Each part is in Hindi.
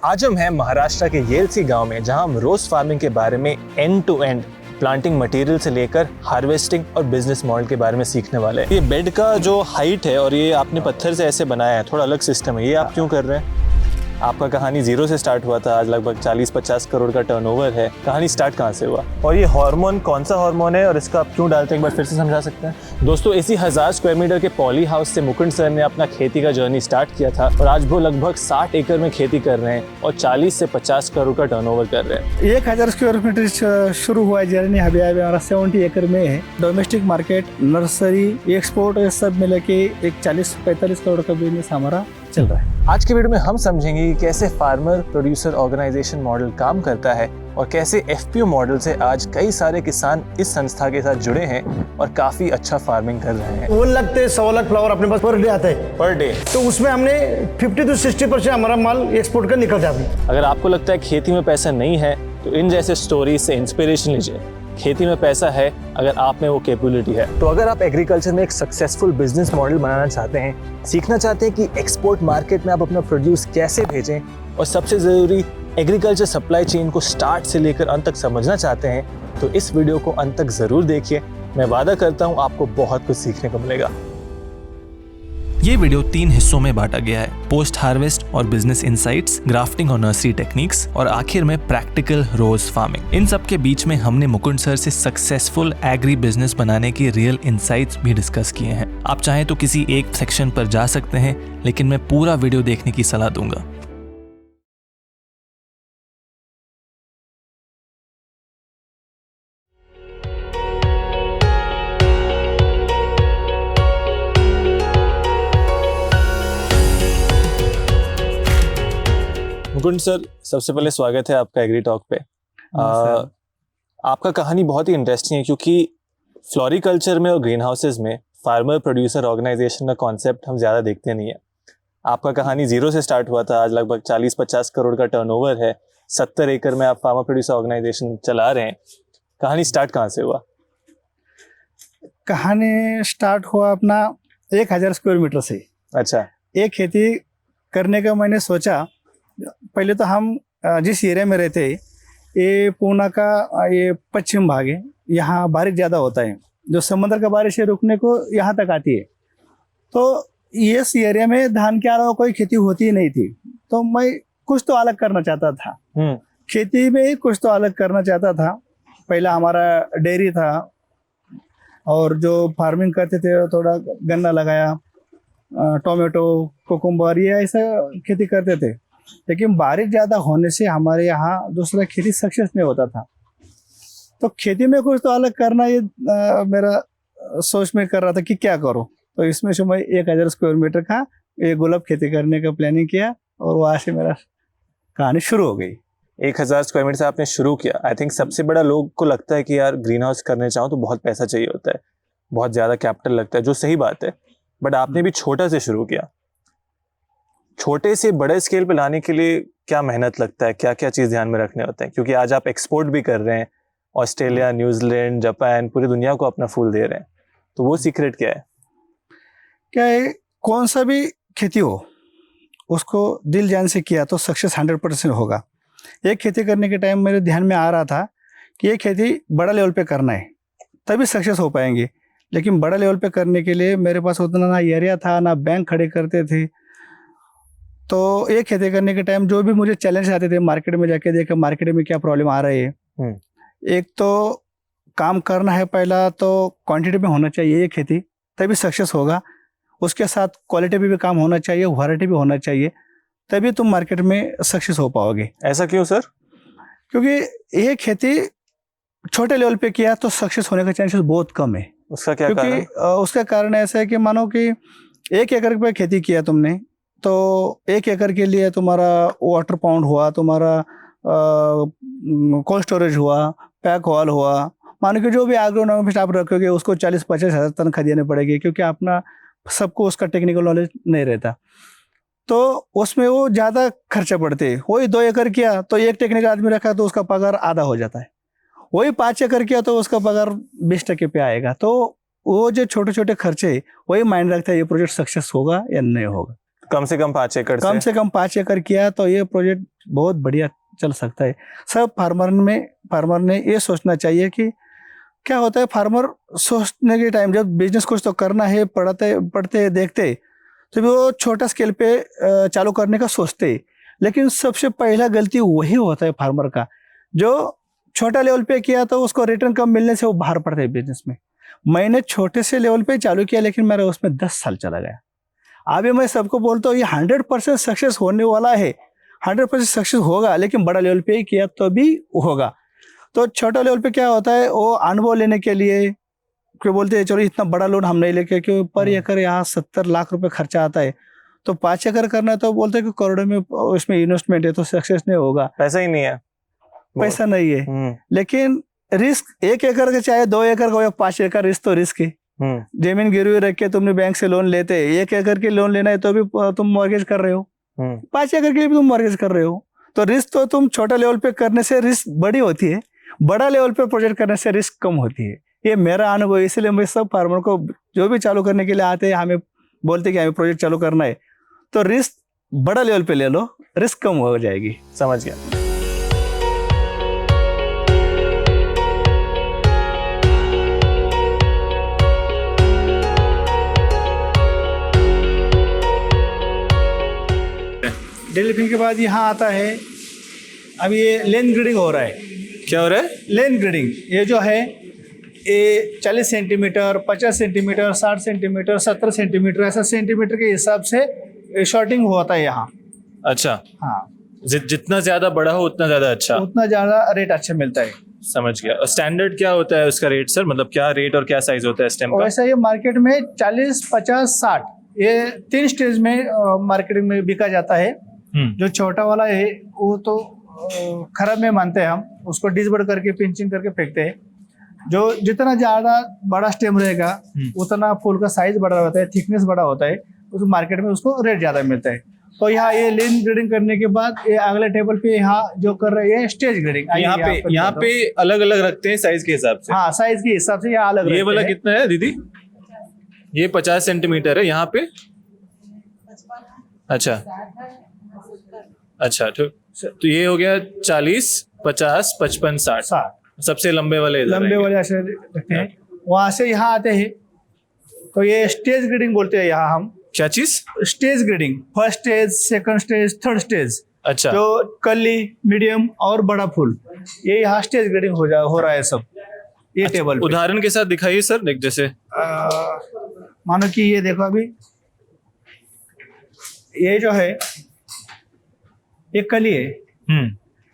आज हम हैं महाराष्ट्र के येलसी गांव में, जहां हम रोज फार्मिंग के बारे में end to end planting material से लेकर हार्वेस्टिंग और बिजनेस मॉडल के बारे में सीखने वाले हैं। ये बेड का जो हाइट है और ये आपने पत्थर से ऐसे बनाया है, थोड़ा अलग सिस्टम है, ये आप क्यों कर रहे हैं? आपका कहानी जीरो से स्टार्ट हुआ था, आज लगभग 40-50 करोड़ का टर्नओवर है। कहानी स्टार्ट कहाँ से हुआ और ये हार्मोन कौन सा हार्मोन है और इसका आप क्यों डालते हैं, एक बार फिर से समझा सकते हैं? दोस्तों, इसी 1000 स्क्वायर मीटर के पॉली हाउस से मुकुंद सर ने अपना खेती का जर्नी स्टार्ट किया था और आज वो लगभग 60 एकड़ में खेती कर रहे हैं और 40 से 50 करोड़ का टर्नओवर कर रहे हैं। 1000 स्क्वायर मीटर शुरू हुआ जर्नी अभी हमारा 70 एकड़ में है। डोमेस्टिक मार्केट, नर्सरी, एक्सपोर्ट, ये सब मिला के एक 40-45 करोड़ का बिजनेस हमारा चल रहा है। आज के वीडियो में हम समझेंगे कि कैसे फार्मर प्रोड्यूसर ऑर्गेनाइजेशन मॉडल काम करता है और कैसे एफपीओ मॉडल से आज कई सारे किसान इस संस्था के साथ जुड़े हैं और काफी अच्छा फार्मिंग कर रहे हैं। 1 लाख से 100 लाख फ्लावर अपने पास पर डे आता है, पर डे। तो उसमें हमने 50 से 60% हमारा माल एक्सपोर्ट कर निकल जाता है। अगर आपको लगता है खेती में पैसा नहीं है तो इन जैसे स्टोरी से इंस्पिरेशन लीजिए। खेती में पैसा है अगर आप में वो कैपेबिलिटी है। तो अगर आप एग्रीकल्चर में एक सक्सेसफुल बिजनेस मॉडल बनाना चाहते हैं, सीखना चाहते हैं कि एक्सपोर्ट मार्केट में आप अपना प्रोड्यूस कैसे भेजें और सबसे ज़रूरी एग्रीकल्चर सप्लाई चेन को स्टार्ट से लेकर अंत तक समझना चाहते हैं, तो इस वीडियो को अंत तक ज़रूर देखिए। मैं वादा करता हूँ आपको बहुत कुछ सीखने को मिलेगा। ये वीडियो 3 हिस्सों में बांटा गया है: पोस्ट हार्वेस्ट और बिजनेस इनसाइट्स, ग्राफ्टिंग और नर्सरी टेक्निक्स और आखिर में प्रैक्टिकल रोज फार्मिंग। इन सब के बीच में हमने मुकुंद सर से सक्सेसफुल एग्री बिजनेस बनाने के रियल इनसाइट्स भी डिस्कस किए हैं। आप चाहें तो किसी एक सेक्शन पर जा सकते हैं, लेकिन मैं पूरा वीडियो देखने की सलाह दूंगा। मुकुंद सर, सबसे पहले स्वागत है आपका एग्री टॉक पे। आपका कहानी बहुत ही इंटरेस्टिंग है क्योंकि फ्लोरिकल्चर में और ग्रीन हाउसेज में फार्मर प्रोड्यूसर ऑर्गेनाइजेशन का कॉन्सेप्ट हम ज़्यादा देखते नहीं है। आपका कहानी जीरो से स्टार्ट हुआ था, आज लगभग 40-50 करोड़ का टर्नओवर है। 70 एकड़ में आप फार्मर प्रोड्यूसर ऑर्गेनाइजेशन चला रहे हैं। कहानी स्टार्ट कहाँ से हुआ? कहानी स्टार्ट हुआ अपना 1000 स्क्वायर मीटर से। अच्छा। एक खेती करने का मैंने सोचा। पहले तो हम जिस एरिया में रहते हैं, ये पूना का ये पश्चिम भाग है, यहाँ बारिश ज़्यादा होता है, जो समुद्र का बारिश है रुकने को यहाँ तक आती है। तो इस एरिया में धान के अलावा कोई खेती होती ही नहीं थी, तो मैं कुछ तो अलग करना चाहता था। खेती में ही कुछ तो अलग करना चाहता था। पहला हमारा डेयरी था और जो फार्मिंग करते थे थोड़ा गन्ना लगाया, टोमेटो, कुकुम्बर, ये ऐसा खेती करते थे। लेकिन बारिश ज़्यादा होने से हमारे यहाँ दूसरा खेती सक्सेस नहीं होता था। तो खेती में कुछ तो अलग करना, ये मेरा सोच में कर रहा था कि क्या करूं। तो इसमें से मैं 1000 स्क्वायर मीटर का ये गुलाब खेती करने का प्लानिंग किया और वहाँ से मेरा कहानी शुरू हो गई। 1000 स्क्वायर मीटर से आपने शुरू किया। आई थिंक सबसे बड़ा लोग को लगता है कि यार ग्रीन हाउस करने चाहो तो बहुत पैसा चाहिए होता है, बहुत ज़्यादा कैपिटल लगता है, जो सही बात है। बट आपने भी छोटा से शुरू किया। छोटे से बड़े स्केल पे लाने के लिए क्या मेहनत लगता है, क्या क्या चीज़ ध्यान में रखने होते हैं? क्योंकि आज आप एक्सपोर्ट भी कर रहे हैं, ऑस्ट्रेलिया, न्यूजीलैंड, जापान, पूरी दुनिया को अपना फूल दे रहे हैं, तो वो सीक्रेट क्या है? क्या है, कौन सा भी खेती हो उसको दिल जान से किया तो सक्सेस 100% होगा। एक खेती करने के टाइम मेरे ध्यान में आ रहा था कि ये खेती बड़ा लेवल पे करना है, तभी सक्सेस हो पाएंगे। लेकिन बड़ा लेवल पे करने के लिए मेरे पास उतना ना एरिया था, ना बैंक खड़े करते थे। तो एक खेती करने के टाइम जो भी मुझे चैलेंज आते थे, मार्केट में जाके देखा मार्केट में क्या प्रॉब्लम आ रही है। एक तो काम करना है, पहला तो क्वांटिटी में होना चाहिए ये खेती, तभी सक्सेस होगा। उसके साथ क्वालिटी भी काम होना चाहिए, वैरायटी भी होना चाहिए, तभी तुम मार्केट में सक्सेस हो पाओगे। ऐसा क्यों सर? क्योंकि ये खेती छोटे लेवल पे किया तो सक्सेस होने का चांसेस बहुत कम है। उसका क्या कारण है? उसका कारण ऐसा है कि मानो कि 1 एकड़ पे खेती किया तुमने, तो 1 एकड़ के लिए तुम्हारा वाटर पाउंड हुआ, तुम्हारा कोल्ड स्टोरेज हुआ, पैक हॉल हुआ, मानो कि जो भी एग्रोनॉमिस्ट आप रखोगे उसको 40-50 हज़ार तनख्वाह देनी पड़ेगी, क्योंकि अपना सबको उसका टेक्निकल नॉलेज नहीं रहता। तो उसमें वो ज़्यादा खर्चा पड़ते। वही 2 एकड़ किया तो एक टेक्निकल आदमी रखा तो उसका पगार आधा हो जाता है। वही 5 एकड़ किया तो उसका पगार 20% पे आएगा। तो वो जो छोटे छोटे खर्चे, वही माइंड रखता है ये प्रोजेक्ट सक्सेस होगा या नहीं होगा। कम से कम 5 एकड़ कम से कम 5 एकड़ किया तो ये प्रोजेक्ट बहुत बढ़िया चल सकता है। सब फार्मर ने ये सोचना चाहिए कि क्या होता है, फार्मर सोचने के टाइम जब बिजनेस कुछ तो करना है, पढ़ते देखते तो वो छोटा स्केल पे चालू करने का सोचते, लेकिन सबसे पहला गलती वही होता है फार्मर का, जो छोटा लेवल पे किया तो उसको रिटर्न कम मिलने से वो बाहर पड़ता है बिजनेस में। मैंने छोटे से लेवल पे चालू किया, लेकिन मेरा उसमें 10 साल चला गया। अभी मैं सबको बोलता हूँ ये 100% सक्सेस होने वाला है, 100% सक्सेस होगा, लेकिन बड़ा लेवल पे ही किया तो भी होगा। तो छोटा लेवल पे क्या होता है, वो अनुभव लेने के लिए क्यों बोलते हैं चलो इतना बड़ा लोन हम नहीं लेके, क्यों पर एकड़ यहाँ 70 लाख रुपए खर्चा आता है, तो 5 एकड़ करना है तो बोलते हैं कि करोड़ों में उसमें इन्वेस्टमेंट है तो सक्सेस नहीं होगा। पैसा ही नहीं है, पैसा नहीं है, लेकिन रिस्क 1 एकड़ का चाहे 2 एकड़ का या 5 एकड़, रिस्क तो रिस्क है। जमीन गिरवी रख के तुमने बैंक से लोन लेते, 1 एकड़ के लोन लेना है तो भी तुम मॉर्गेज कर रहे हो, 5 एकड़ के लिए भी तुम मॉर्गेज कर रहे हो। तो रिस्क तो तुम छोटा लेवल पे करने से रिस्क बड़ी होती है, बड़ा लेवल पे प्रोजेक्ट करने से रिस्क कम होती है। ये मेरा अनुभव, इसलिए मैं सब फार्मर को जो भी चालू करने के लिए आते हैं हमें बोलते कि हमें प्रोजेक्ट चालू करना है तो रिस्क बड़ा लेवल पे ले लो, रिस्क कम हो जाएगी। समझ गया। डेवलपिंग के बाद यहाँ आता है, अब ये लेन ग्रेडिंग हो रहा है। क्या हो रहा है? लेन ग्रेडिंग, ये जो है ये 40 सेंटीमीटर, 50 सेंटीमीटर, 60 सेंटीमीटर, 70 सेंटीमीटर, ऐसा सेंटीमीटर के हिसाब से शॉर्टिंग होता है यहाँ। अच्छा, हाँ, जितना ज्यादा बड़ा हो उतना ज्यादा अच्छा, उतना ज्यादा रेट अच्छा मिलता है। समझ गया। स्टैंडर्ड क्या होता है उसका रेट सर, मतलब क्या रेट और क्या साइज होता है स्टेम का? वैसा ये मार्केट में 40, 50, 60 ये 3 स्टेज में मार्केटिंग में बिका जाता है। जो छोटा वाला है वो तो खराब में मानते हैं हम, उसको डिसबर्ड करके पिंचिंग करके फेंकते हैं। जो जितना ज्यादा बड़ा स्टेम रहेगा उतना फूल का साइज बड़ा होता है, थिकनेस बड़ा होता है, उस मार्केट में उसको रेट ज्यादा मिलता है। तो यहाँ ये लेन ग्रेडिंग करने के बाद ये अगले टेबल पे यहाँ जो कर रहे हैं स्टेज ग्रेडिंग, यहाँ पे अलग अलग रखते हैं साइज के हिसाब से। हाँ, साइज के हिसाब से यहाँ अलग। ये वाला कितना है दीदी? ये 50 सेंटीमीटर है यहाँ पे। अच्छा अच्छा, तो ये हो गया 40, 50, 55, 60 सबसे लंबे वाले ऐसे रखते हैं। वहां से यहाँ आते हैं तो ये स्टेज ग्रेडिंग बोलते हैं यहाँ हम। क्या चीज? Stage grading, first stage, second stage, third stage. अच्छा, जो कली, मीडियम और बड़ा फूल, ये यहाँ स्टेज ग्रेडिंग हो रहा है सब ये। अच्छा, टेबल उदाहरण के साथ दिखाइए सर। जैसे मानो कि ये देखो, अभी ये जो है ये कली है,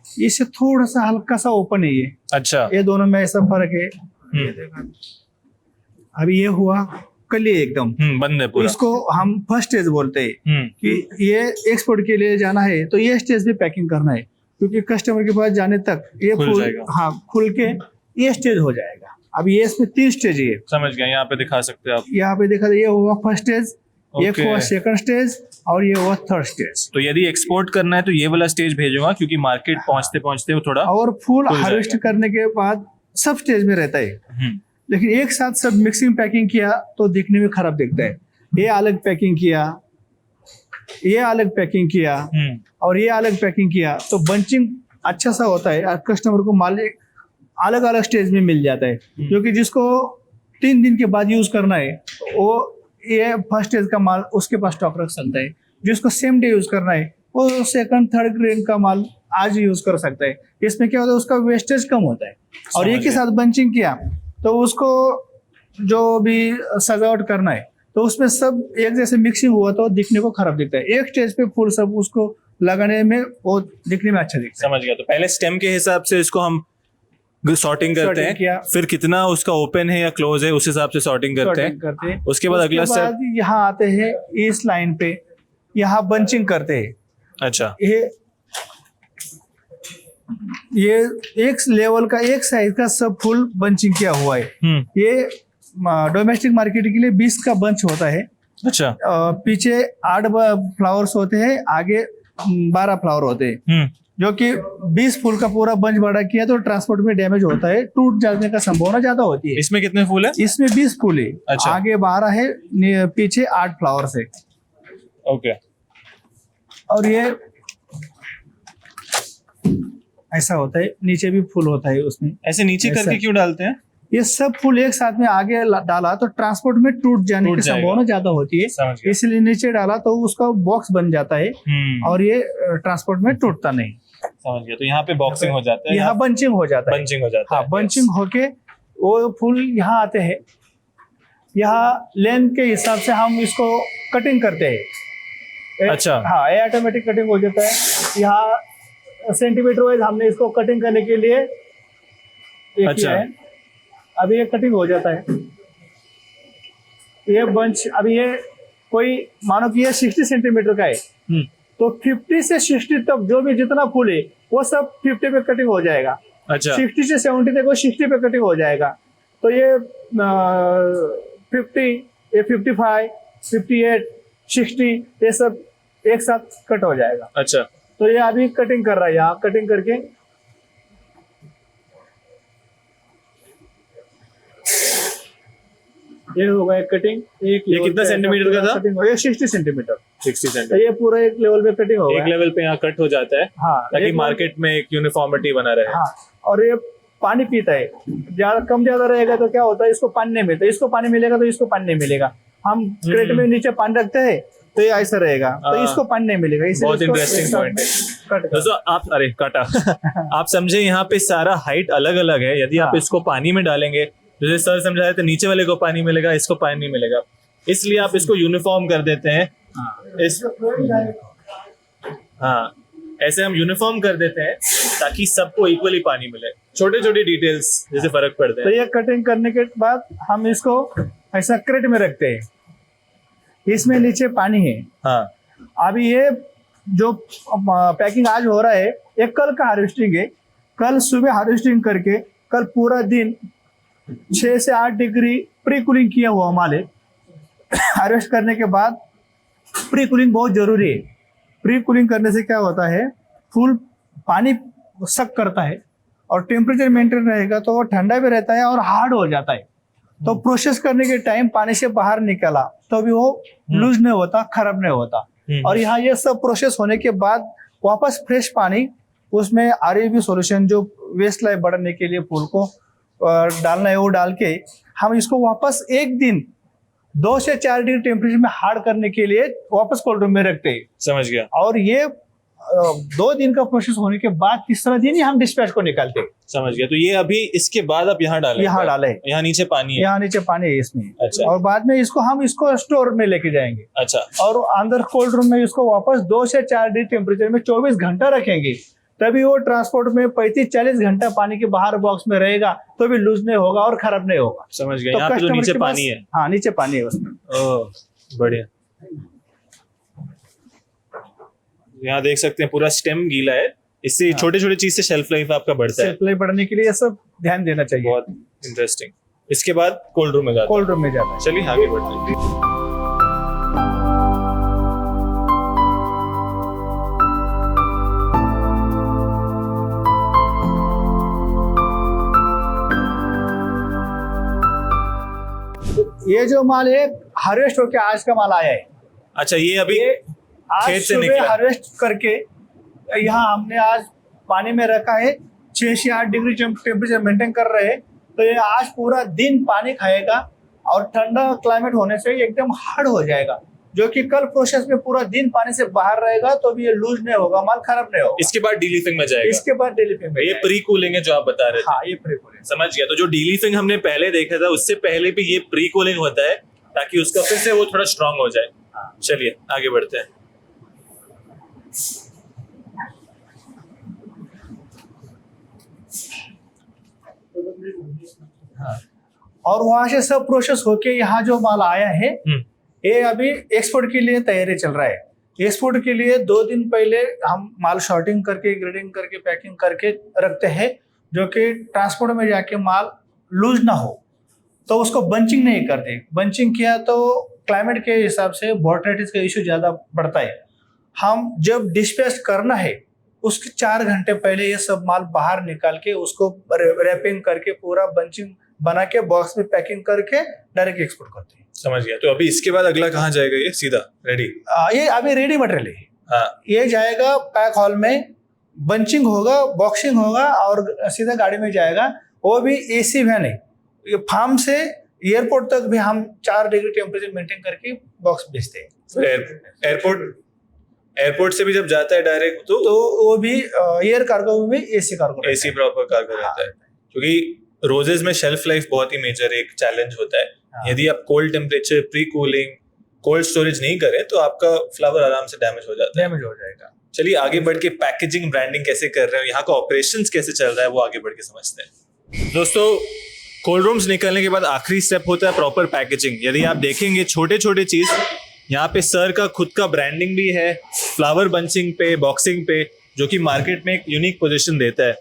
इससे थोड़ा सा हल्का सा ओपन है ये। अच्छा, ये दोनों में ऐसा फर्क है। अभी ये हुआ कली एकदम बंद है पूरा, इसको हम फर्स्ट स्टेज बोलते हैं कि ये एक्सपोर्ट के लिए जाना है तो ये स्टेज पे पैकिंग करना है, क्योंकि कस्टमर के पास जाने तक ये खुल के ये स्टेज हो जाएगा। अब ये इसमें 3 स्टेज है। समझ गया। यहाँ पे दिखा सकते हैं आप, यहाँ पे देखा, ये हुआ फर्स्ट स्टेज, ये हुआ सेकंड स्टेज और ये हुआ थर्ड स्टेज। तो यदि एक्सपोर्ट करना है तो ये वाला स्टेज भेजूंगा, क्योंकि मार्केट पहुंचते पहुंचते वो थोड़ा और फूल हार्वेस्ट करने के बाद सब स्टेज में रहता है। लेकिन एक साथ सब मिक्सिंग पैकिंग किया तो दिखने में खराब दिखता है। ये अलग पैकिंग किया, ये अलग पैकिंग किया और ये अलग पैकिंग किया तो बंचिंग अच्छा सा होता है और कस्टमर को माल अलग अलग स्टेज में मिल जाता है। क्योंकि जिसको 3 दिन के बाद यूज करना है वो ये फर्स्ट स्टेज का माल उसके पास स्टॉक रख सकता है। जिसको सेम डे यूज करना है वो सेकंड थर्ड ग्रेड का माल आज यूज कर सकता है। इसमें क्या होता है, उसका वेस्टेज कम होता है। और एक ही साथ बंचिंग किया तो उसको जो भी सजावट करना है तो उसमें सब एक जैसे मिक्सिंग हुआ तो दिखने को खराब दिखता है। एक स्टेज पे फूल सब उसको लगाने में वो दिखने में अच्छा दिखता है। समझ गया। तो पहले स्टेम के हिसाब से इसको हम सॉर्टिंग करते हैं, फिर कितना उसका ओपन है या क्लोज है उस हिसाब से सॉर्टिंग करते हैं। उसके बाद अगला स्टेप यहाँ आते हैं, इस लाइन पे यहाँ बंचिंग करते हैं। अच्छा, ये एक लेवल का एक साइज का सब फूल बंचिंग किया हुआ है। ये डोमेस्टिक मार्केट के लिए 20 का बंच होता है। अच्छा, पीछे 8 फ्लावर्स होते हैं, आगे 12 फ्लावर होते हैं। जो कि 20 फूल का पूरा बंच बड़ा किया तो ट्रांसपोर्ट में डैमेज होता है, टूट जाने का संभावना ज्यादा होती है। इसमें कितने फूल है? इसमें 20 फूल है। अच्छा, आगे 12 है, पीछे 8 फ्लावर्स है। ओके। और ये ऐसा होता है, नीचे भी फूल होता है उसमें। ऐसे नीचे ऐसा। करके क्यों डालते हैं? ये सब फूल एक साथ में आगे डाला तो ट्रांसपोर्ट में टूट जाने टूट की जाएगा। संभावना ज्यादा होती है, समझ गया। इसलिए नीचे डाला तो उसका बॉक्स बन जाता है और ये ट्रांसपोर्ट में टूटता नहीं। समझ गया। तो यहाँ पे बॉक्सिंग हो जाता है, यहाँ बंचिंग हो जाता है। बंचिंग हो जाता हाँ, है। बंचिंग होके वो फूल यहाँ आते हैं, यहाँ लेंथ के हिसाब से हम इसको कटिंग करते हैं। अच्छा। हाँ, ये ऑटोमेटिक कटिंग हो जाता है। यहाँ सेंटीमीटर वाइज हमने इसको कटिंग करने के लिए ये अच्छा। किया है। अभी ये कटिंग हो जाता है। ये बंच अभी ये कोई मानो कि ये 60 सेंटीमीटर का है, तो 50 से 60 तक जो भी जितना फूल है वो सब 50 पे कटिंग हो जाएगा। अच्छा। 60 से 70 तक वो 60 पे कटिंग हो जाएगा। तो ये 50, ये 55, 58, 60 ये सब एक साथ कट हो जाएगा। अच्छा। तो ये अभी कटिंग कर रहा है, यहाँ कटिंग करके ये हो गया कटिंग। ये कितना सेंटीमीटर का था? कटिंग हो गया 60 सेंटीमीटर। 60 तो सेंटीमीटर ये पूरा एक लेवल पे कटिंग हो एक गया। लेवल पे यहाँ कट हो जाता है, हाँ, ताकि एक मार्केट में एक यूनिफॉर्मिटी बना रहे। हाँ, और ये पानी पीता है। ज्यादा कम ज्यादा रहेगा तो क्या होता है, इसको पानी नहीं मिलता, इसको पानी मिलेगा तो इसको पानी नहीं मिलेगा। हम क्रेट में नीचे पानी रखते हैं तो ये ऐसा रहेगा, तो इसको पानी नहीं मिलेगा। इसलिए बहुत इसको इंटरेस्टिंग एक साथ पॉइंट है कट कर। दोस्तों। आप अरे काटा आप समझे, यहाँ पे सारा हाइट अलग अलग है। यदि आप हाँ। इसको पानी में डालेंगे, जैसे सर समझा रहे थे, नीचे वाले को पानी मिलेगा, इसको पानी नहीं मिलेगा, इसलिए आप इसको यूनिफॉर्म कर देते हैं। इस हाँ, ऐसे हम यूनिफॉर्म कर देते हैं ताकि सबको इक्वली पानी मिले। छोटे छोटे डिटेल्स जैसे फर्क पड़ते तो हैं। ये कटिंग करने के बाद हम इसको ऐसा क्रेट में रखते हैं। इसमें नीचे पानी है। हाँ। अभी ये जो पैकिंग आज हो रहा है, ये कल का हार्वेस्टिंग है। कल सुबह हार्वेस्टिंग करके कल पूरा दिन 6 से 8 डिग्री प्री कूलिंग किया हुआ माल है। हार्वेस्ट करने के बाद प्री कूलिंग बहुत जरूरी है। प्री कूलिंग करने से क्या होता है, फूल पानी सक करता है और टेम्परेचर मेंटेन रहेगा तो वो ठंडा भी रहता है और हार्ड हो जाता है। तो प्रोसेस करने के टाइम पानी से बाहर निकला तो भी वो लूज नहीं होता, खराब नहीं होता। और यहाँ ये सब प्रोसेस होने के बाद वापस फ्रेश पानी उसमें RAB सॉल्यूशन जो वेस्ट लाइफ बढ़ाने के लिए फूल को डालना है वो डाल के हम इसको वापस एक दिन 2 से 4 डिग्री टेम्परेचर में हार्ड करने के लिए वापस कोल्ड रूम में रखते हैं। समझ गया। और ये 2 दिन का प्रोसेस होने के बाद तीसरा दिन ही हम डिस्पैच को निकालते हैं। समझ गया। तो ये अभी इसके बाद आप यहाँ डालें? यहाँ डाले, यहाँ नीचे पानी है। यहाँ नीचे पानी है इसमें। अच्छा। और बाद में इसको स्टोर में लेके जाएंगे। अच्छा। और अंदर कोल्ड रूम में इसको वापस 2 से 4 डिग्री टेम्परेचर में 24 घंटा रखेंगे। तभी वो ट्रांसपोर्ट में 35-40 घंटा पानी के बाहर बॉक्स में रहेगा तो भी लूज नहीं होगा और खराब नहीं होगा। समझ गया। यहाँ पे तो नीचे पानी है। हाँ, नीचे पानी है उसमें। ओह, बढ़िया। यहाँ देख सकते हैं पूरा स्टेम गीला है। इससे छोटे छोटे चीज से शेल्फ लाइफ आपका बढ़ता है। शेल्फ लाइफ बढ़ने के लिए ये सब ध्यान देना चाहिए। बहुत इंटरेस्टिंग। इसके बाद कोल्ड रूम में जाते हैं। कोल्ड रूम में जाना है। चलिए आगे बढ़ते हैं। ये जो माल है हार्वेस्ट होके आज का माल आया है। अच्छा, ये अभी आज खेत से सुबह निकला। हार्वेस्ट करके यहाँ हमने आज पानी में रखा है। 6 से 8 डिग्री टेम्परेचर मेंटेन कर रहे हैं। तो ये आज पूरा दिन पानी खाएगा और ठंडा क्लाइमेट होने से एकदम हार्ड हो जाएगा, जो कि कल प्रोसेस में पूरा दिन पानी से बाहर रहेगा तो भी ये लूज नहीं होगा, माल खराब नहीं होगा। इसके बाद डीलीफिंग में जाएगा। इसके बाद डेलीफिंग में ये जाएगा। प्री कूलिंग है जो आप बता रहे थे। हाँ, ये प्री कूलिंग। समझ गया। तो जो डीलीफिंग हमने पहले देखा था उससे पहले भी ये प्री कूलिंग होता है ताकि उसका फिर से वो थोड़ा स्ट्रांग हो जाए। चलिए आगे बढ़ते हैं। और वहां से सब प्रोसेस होके यहाँ जो माल आया है ये अभी एक्सपोर्ट के लिए तैयारी चल रहा है। एक्सपोर्ट के लिए 2 दिन पहले हम माल शॉर्टिंग करके, ग्रेडिंग करके, पैकिंग करके रखते हैं, जो कि ट्रांसपोर्ट में जाके माल लूज ना हो। तो उसको बंचिंग नहीं करते। बंचिंग किया तो क्लाइमेट के हिसाब से बोटराइटिस का इश्यू ज़्यादा बढ़ता है। हम जब डिस्पैच करना है उसके 4 घंटे पहले ये सब माल बाहर निकाल के उसको रैपिंग करके पूरा बंचिंग बना के बॉक्स में पैकिंग करके डायरेक्ट एक्सपोर्ट करते हैं। समझ गया। तो अभी इसके बाद अगला कहाँ जाएगा? ये सीधा रेडी? ये अभी रेडी मटेरियल है। हाँ। ये जाएगा पैक हॉल में, बंचिंग होगा, बॉक्सिंग होगा और सीधा गाड़ी में जाएगा। वो भी एसी वैन है। ये फार्म से एयरपोर्ट तक भी हम 4 डिग्री टेम्परेचर मेंटेन करके बॉक्स भेजते हैं। एयरपोर्ट से भी जब जाता है डायरेक्ट तो वो भी एयर कार्गो में AC cargo, AC proper cargo रहता है, क्योंकि रोजेज में शेल्फ लाइफ बहुत ही मेजर एक चैलेंज होता है। हाँ। यदि आप cold temperature, pre cooling, cold storage नहीं करें तो आपका फ्लावर आराम से डैमेज हो जाता है। डैमेज हो जाएगा। चलिए आगे बढ़ के पैकेजिंग, ब्रांडिंग कैसे कर रहे हो, यहाँ का ऑपरेशंस कैसे चल रहा है, वो आगे बढ़ के समझते हैं। दोस्तों, कोल्ड रूम्स निकलने के बाद आखिरी स्टेप होता है प्रॉपर पैकेजिंग। यदि आप देखेंगे छोटे छोटे चीज, यहाँ पे सर का खुद का ब्रांडिंग भी है, फ्लावर बंचिंग पे, बॉक्सिंग पे, जो कि मार्केट में एक यूनिक पोजीशन देता है।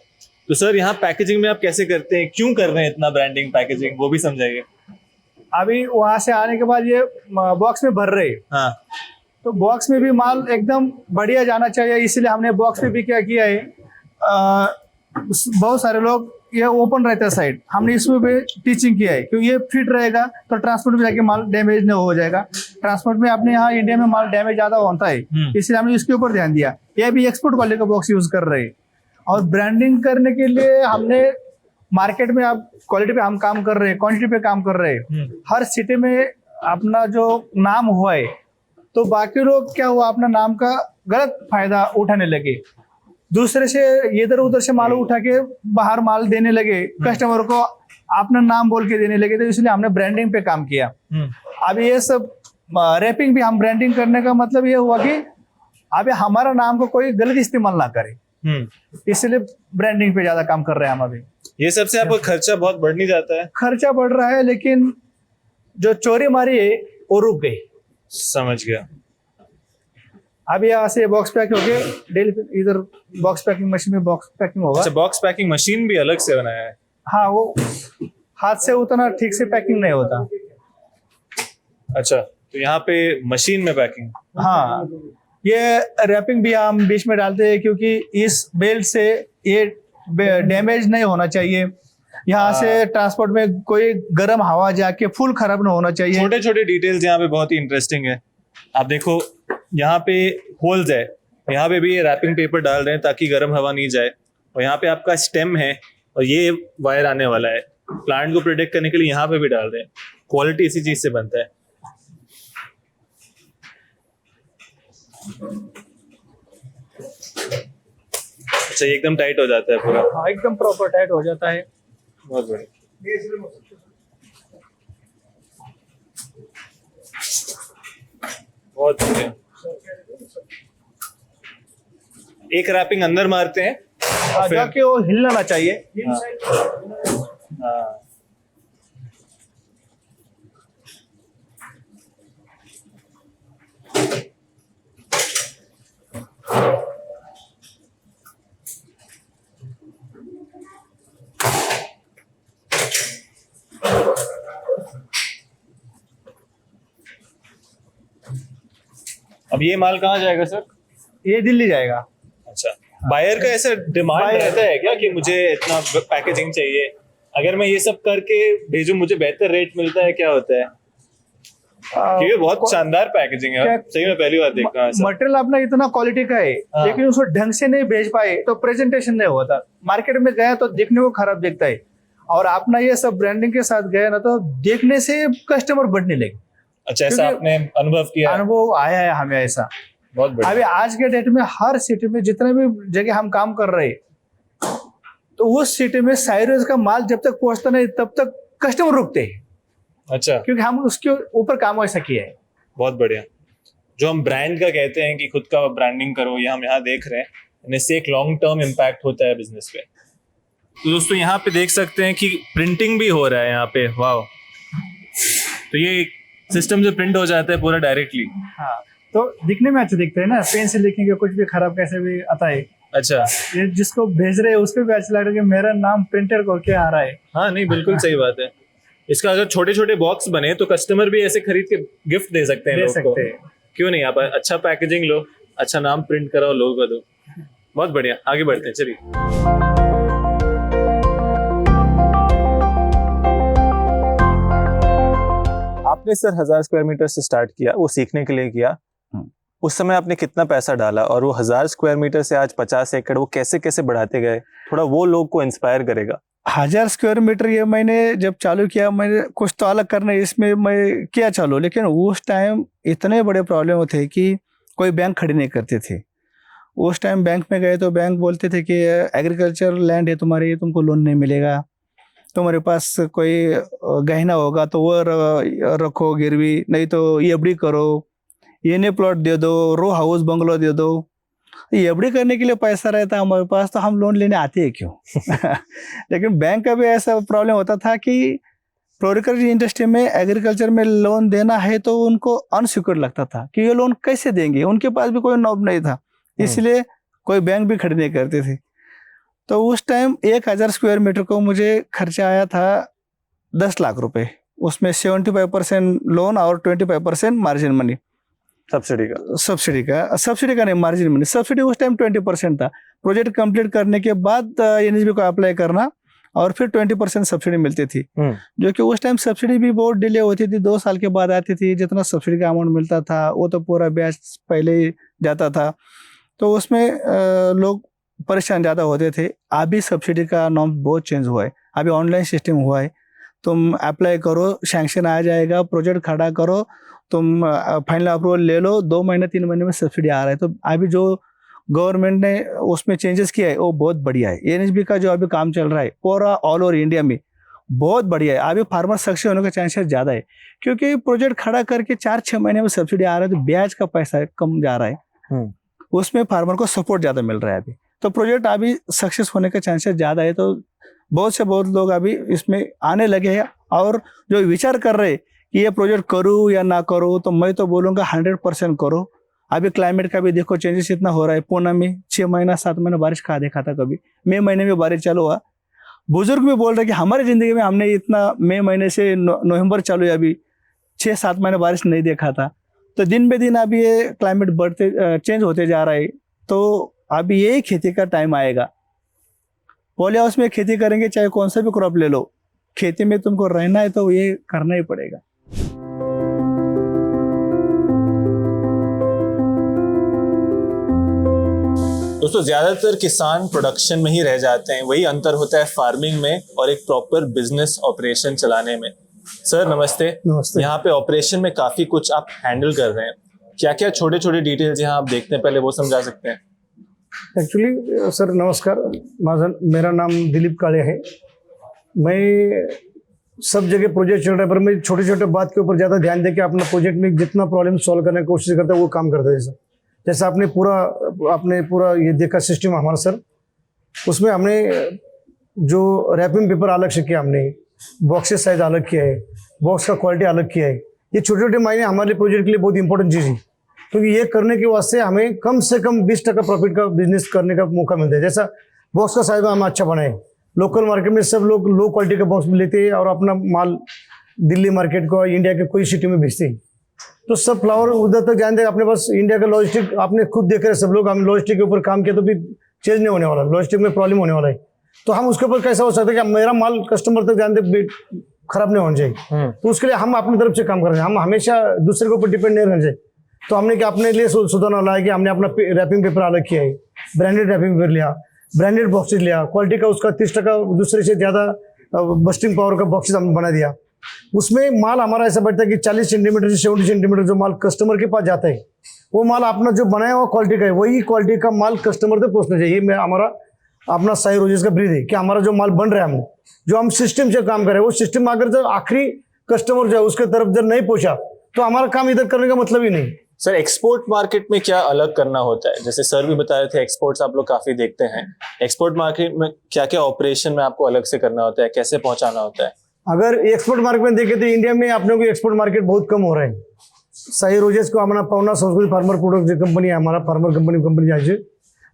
तो सर यहाँ पैकेजिंग में आप कैसे करते हैं, क्यों कर रहे हैं इतना ब्रांडिंग, पैकेजिंग, वो भी समझाइए। अभी वहां से आने के बाद ये बॉक्स में भर रहे हैं। हाँ, तो बॉक्स में भी माल एकदम बढ़िया जाना चाहिए, इसलिए हमने बॉक्स में भी क्या किया है, बहुत सारे लोग ये ओपन रहता है साइड, हमने इसमें भी टीचिंग किया है, क्योंकि ये फिट रहेगा तो ट्रांसपोर्ट में जाके माल डैमेज नहीं हो जाएगा। ट्रांसपोर्ट में अपने यहाँ इंडिया में माल डैमेज ज्यादा होता है, इसलिए हमने इसके ऊपर ध्यान दिया। ये भी एक्सपोर्ट क्वालिटी का बॉक्स यूज कर रहे हैं। और ब्रांडिंग करने के लिए हमने मार्केट में अब क्वालिटी पे हम काम कर रहे हैं, क्वांटिटी पे काम कर रहे हैं। हर सिटी में अपना जो नाम हुआ है, तो बाकी लोग क्या हुआ, अपना नाम का गलत फायदा उठाने लगे, दूसरे से इधर उधर से माल उठा के बाहर माल देने लगे, कस्टमर को अपना नाम बोल के देने लगे। तो इसलिए हमने ब्रांडिंग पे काम किया। अब ये सब रैपिंग भी हम ब्रांडिंग करने का मतलब ये हुआ कि अभी हमारा नाम को कोई गलत इस्तेमाल ना करे, इसलिए ब्रांडिंग पे ज्यादा काम कर रहे हैं हम अभी। ये सबसे आपका खर्चा बहुत बढ़ नहीं जाता है? खर्चा बढ़ रहा है, लेकिन जो चोरी मारी है वो रुक गई। समझ गया। अब यहाँ से बॉक्स पैक हो गए, डेली इधर बॉक्स पैकिंग मशीन में बॉक्स पैकिंग होगा। अच्छा, बॉक्स पैकिंग मशीन भी अलग से बनाया है? हाँ, वो हाथ से उतना ठीक से पैकिंग नहीं होता। अच्छा, तो यहाँ पे मशीन में पैकिंग। हाँ, ये रैपिंग भी हम बीच में डालते हैं, क्योंकि इस बेल्ट से ये डैमेज नहीं होना चाहिए। यहाँ से ट्रांसपोर्ट में कोई गर्म हवा जाके फुल खराब नहीं होना चाहिए। छोटे छोटे डिटेल्स यहाँ पे बहुत ही इंटरेस्टिंग है। आप देखो, यहाँ पे होल्स है, यहाँ पे भी ये रैपिंग पेपर डाल रहे हैं ताकि गर्म हवा नहीं जाए। और यहाँ पे आपका स्टेम है और ये वायर आने वाला है, प्लांट को प्रोटेक्ट करने के लिए यहाँ पे भी डाल रहे हैं। क्वालिटी इसी चीज से बनता है। अच्छा, ये एकदम टाइट हो जाता है पूरा? हाँ, एकदम प्रॉपर टाइट हो जाता है। बहुत बढ़िया। बहुत बढ़िया। एक रैपिंग अंदर मारते हैं, फिर जाके वो हिलना ना चाहिए। हाँ। अब ये माल कहाँ जाएगा सर? ये दिल्ली जाएगा। अच्छा, बायर का ऐसा डिमांड रहता है क्या कि मुझे इतना पैकेजिंग चाहिए, अगर मैं ये सब करके भेजूं मुझे बेहतर रेट मिलता है, क्या होता है? ये बहुत शानदार पैकेजिंग है, सही में पहली बार देख रहा हूं। मटेरियल अपना इतना क्वालिटी का है, लेकिन उसको ढंग से नहीं भेज पाए तो प्रेजेंटेशन नहीं होता। मार्केट में गया तो देखने को खराब दिखता है, और अपना ये सब ब्रांडिंग के साथ गया ना तो देखने से कस्टमर बढ़ने लगे। अच्छा, ऐसा आपने अनुभव किया? अनुभव आया है हमें ऐसा। बहुत बढ़िया। अभी आज के डेट में हर सिटी में जितने भी जगह हम काम कर रहे हैं, तो उस सिटी में साइरेज का माल जब तक पहुंचता नहीं तब तक कस्टमर रुकते हैं। अच्छा, क्योंकि हम उसके ऊपर काम ऐसा किया है। बहुत बढ़िया। जो हम ब्रांड का कहते हैं कि खुद का ब्रांडिंग करो, ये हम यहाँ देख रहे हैं, इससे एक लॉन्ग टर्म इम्पैक्ट होता है बिजनेस पे। तो दोस्तों यहाँ पे देख सकते हैं कि प्रिंटिंग भी हो रहा है यहाँ पे। वाह, तो ये सिस्टम से प्रिंट हो जाता है पूरा डायरेक्टली। हाँ, तो दिखने में अच्छा दिखता है ना, पेन से लिखेंगे कुछ भी खराब कैसे भी आता है। अच्छा, ये जिसको भेज रहे हैं उसको भी अच्छा लग रहा है कि मेरा नाम प्रिंटर को क्या आ रहा है। हाँ, नहीं बिल्कुल सही बात है। इसका अगर छोटे छोटे बॉक्स बने तो कस्टमर भी ऐसे खरीद के गिफ्ट दे सकते हैं, क्यों नहीं? आप अच्छा पैकेजिंग लो, अच्छा नाम प्रिंट कराओ, लोगों को दो। बहुत बढ़िया, आगे बढ़ते हैं, चलिए। आपने सर 1000 स्क्वायर मीटर से स्टार्ट किया, वो सीखने के लिए किया, उस समय आपने कितना पैसा डाला और वो 1000 स्क्वायर मीटर से आज 50 एकड़ वो कैसे कैसे बढ़ाते गए, थोड़ा वो लोग को इंस्पायर करेगा। 1000 स्क्वायर मीटर ये मैंने जब चालू किया, मैंने कुछ तो अलग करना है इसमें मैं किया चालू, लेकिन उस टाइम इतने बड़े प्रॉब्लम थे कि कोई बैंक खड़ी नहीं करते थे। उस टाइम बैंक में गए तो बैंक बोलते थे कि एग्रीकल्चर लैंड है तुम्हारी, तुमको लोन नहीं मिलेगा, तुम्हारे पास कोई गहना होगा तो वो रखो गिरवी, नहीं तो एफडी करो, ये प्लॉट दे दो, रो हाउस बंगलो दे दो। एफडी करने के लिए पैसा रहता है हमारे पास तो हम लोन लेने आते हैं क्यों? लेकिन बैंक का भी ऐसा प्रॉब्लम होता था कि फ्लोरिकल्चर इंडस्ट्री में एग्रीकल्चर में लोन देना है तो उनको अनसिक्योर लगता था कि ये लोन कैसे देंगे, उनके पास भी कोई नॉब नहीं था, इसलिए कोई बैंक भी खड़े नहीं करते थे। तो उस टाइम 1000 स्क्वायर मीटर को मुझे खर्चा आया था 10 लाख रुपए, उसमें 75% लोन और 25% मार्जिन मनी, सब्सिडी का नहीं, मार्जिन मनी। सब्सिडी उस टाइम 20% था। प्रोजेक्ट कंप्लीट करने के बाद एनएचबी को अप्लाई करना और फिर 20% सब्सिडी मिलती थी, जो कि उस टाइम सब्सिडी भी बहुत डिले होती थी, 2 साल के बाद आती थी। जितना सब्सिडी का अमाउंट मिलता था वो तो पूरा ब्याज पहले ही जाता था, तो उसमें लोग परेशान ज़्यादा होते थे। अभी सब्सिडी का नॉर्म बहुत चेंज हुआ है, अभी ऑनलाइन सिस्टम हुआ है, तुम अप्लाई करो, सैंक्शन आ जाएगा, प्रोजेक्ट खड़ा करो, तुम फाइनल अप्रूवल ले लो, 2 महीने 3 महीने में सब्सिडी आ रहा है। तो अभी जो गवर्नमेंट ने उसमें चेंजेस किया है वो बहुत बढ़िया है। एनएचबी का जो अभी काम चल रहा है पूरा ऑल ओवर इंडिया में बहुत बढ़िया है। अभी फार्मर सक्सेस होने का चांसेस ज़्यादा है, क्योंकि प्रोजेक्ट खड़ा करके 4-6 महीने में सब्सिडी आ रहा है, तो ब्याज का पैसा कम जा रहा है, उसमें फार्मर को सपोर्ट ज़्यादा मिल रहा है अभी, तो प्रोजेक्ट अभी सक्सेस होने का चांसेस ज़्यादा है। तो बहुत लोग अभी इसमें आने लगे हैं, और जो विचार कर रहे कि ये प्रोजेक्ट करूँ या ना करूँ, तो मैं तो बोलूँगा 100% करो। अभी क्लाइमेट का भी देखो चेंजेस इतना हो रहा है। पूना में 6 महीना 7 महीना बारिश कहाँ देखा था कभी, मई महीने में बारिश चालू हुआ। बुजुर्ग भी बोल रहे कि हमारी ज़िंदगी में हमने इतना मई महीने से नवंबर चालू है अभी 6-7 महीने बारिश नहीं देखा था। तो दिन बे दिन अभी ये क्लाइमेट चेंज होते जा रहा है, तो अभी यही खेती का टाइम आएगा। पॉली हाउस में खेती करेंगे, चाहे कौन सा भी क्रॉप ले लो, खेती में तुमको रहना है तो ये करना ही पड़ेगा। दोस्तों, ज्यादातर किसान प्रोडक्शन में ही रह जाते हैं, वही अंतर होता है फार्मिंग में और एक प्रॉपर बिजनेस ऑपरेशन चलाने में। सर नमस्ते। नमस्ते। यहाँ पे ऑपरेशन में काफी कुछ आप हैंडल कर रहे हैं, क्या क्या छोटे छोटे डिटेल्स यहाँ आप देखते हैं, पहले वो समझा सकते हैं? एक्चुअली सर नमस्कार, मेरा नाम दिलीप काले है। मैं सब जगह प्रोजेक्ट चल रहा है, पर मैं छोटे छोटे बात के ऊपर ज़्यादा ध्यान देकर अपना प्रोजेक्ट में जितना प्रॉब्लम सॉल्व करने की कोशिश करता है वो काम करता है। जैसे आपने पूरा ये देखा सिस्टम हमारा सर, उसमें हमने जो रैपिंग पेपर अलग से किया, हमने बॉक्सेस साइज अलग किया है, बॉक्स का क्वालिटी अलग किया है। ये छोटे छोटे मायने हमारे प्रोजेक्ट के लिए बहुत इंपॉर्टेंट चीज़ है, क्योंकि ये करने के वास्ते हमें कम से कम 20% प्रॉफिट का बिजनेस करने का मौका मिलता है। जैसा बॉक्स का साइज हम अच्छा बनाए, लोकल मार्केट में सब लोग लो क्वालिटी का बॉक्स लेते हैं और अपना माल दिल्ली मार्केट को इंडिया के कोई सिटी में बेचते हैं, तो सब फ्लावर उधर तक जाने दें। अपने पास इंडिया का लॉजिस्टिक आपने खुद देख रहे सब लोग, हम लॉजिस्टिक के ऊपर काम किया तो भी चेंज नहीं होने वाला, लॉजिस्टिक में प्रॉब्लम होने वाला है। तो हम उसके ऊपर कैसा हो सकता है कि मेरा माल कस्टमर तक जाने दे, खराब नहीं होना चाहिए, तो उसके लिए हम अपनी तरफ से काम कर रहे हैं। हम हमेशा दूसरे के ऊपर डिपेंड नहीं रहना चाहिए। तो हमने क्या अपने लिए सुधारना लाया कि हमने अपना रैपिंग पेपर अलग किया है, ब्रांडेड रैपिंग पेपर लिया, ब्रांडेड बॉक्सेज लिया, क्वालिटी का उसका 30% दूसरे से ज़्यादा बस्टिंग पावर का बॉक्सेज हमने बना दिया। उसमें माल हमारा ऐसा बैठता है कि 40 सेंटीमीटर से 70 सेंटीमीटर जो माल कस्टमर के पास जाता है, वो माल अपना जो बनाया हुआ क्वालिटी का है, वही क्वालिटी का माल कस्टमर तक पहुँचना चाहिए। मैं हमारा अपना साई रोजेस का ब्रीद है कि हमारा जो माल बन रहा है, हम जो हम सिस्टम से काम कर रहे हैं, वो सिस्टम अगर जो आखिरी कस्टमर जो है उसके तरफ जब नहीं पहुंचा तो हमारा काम इधर करने का मतलब ही नहीं। सर एक्सपोर्ट मार्केट में क्या अलग करना होता है? जैसे सर भी बता रहे थे एक्सपोर्ट्स आप लोग काफी देखते हैं, एक्सपोर्ट मार्केट में क्या क्या ऑपरेशन में आपको अलग से करना होता है, कैसे पहुंचाना होता है? अगर एक्सपोर्ट मार्केट में देखें तो इंडिया में आप लोगों को एक्सपोर्ट मार्केट बहुत कम हो रहा है। साई रोजेस को हमारा पवना संस्कृति फार्मर प्रोडक्ट जो कंपनी है, हमारा फार्मर कंपनी आज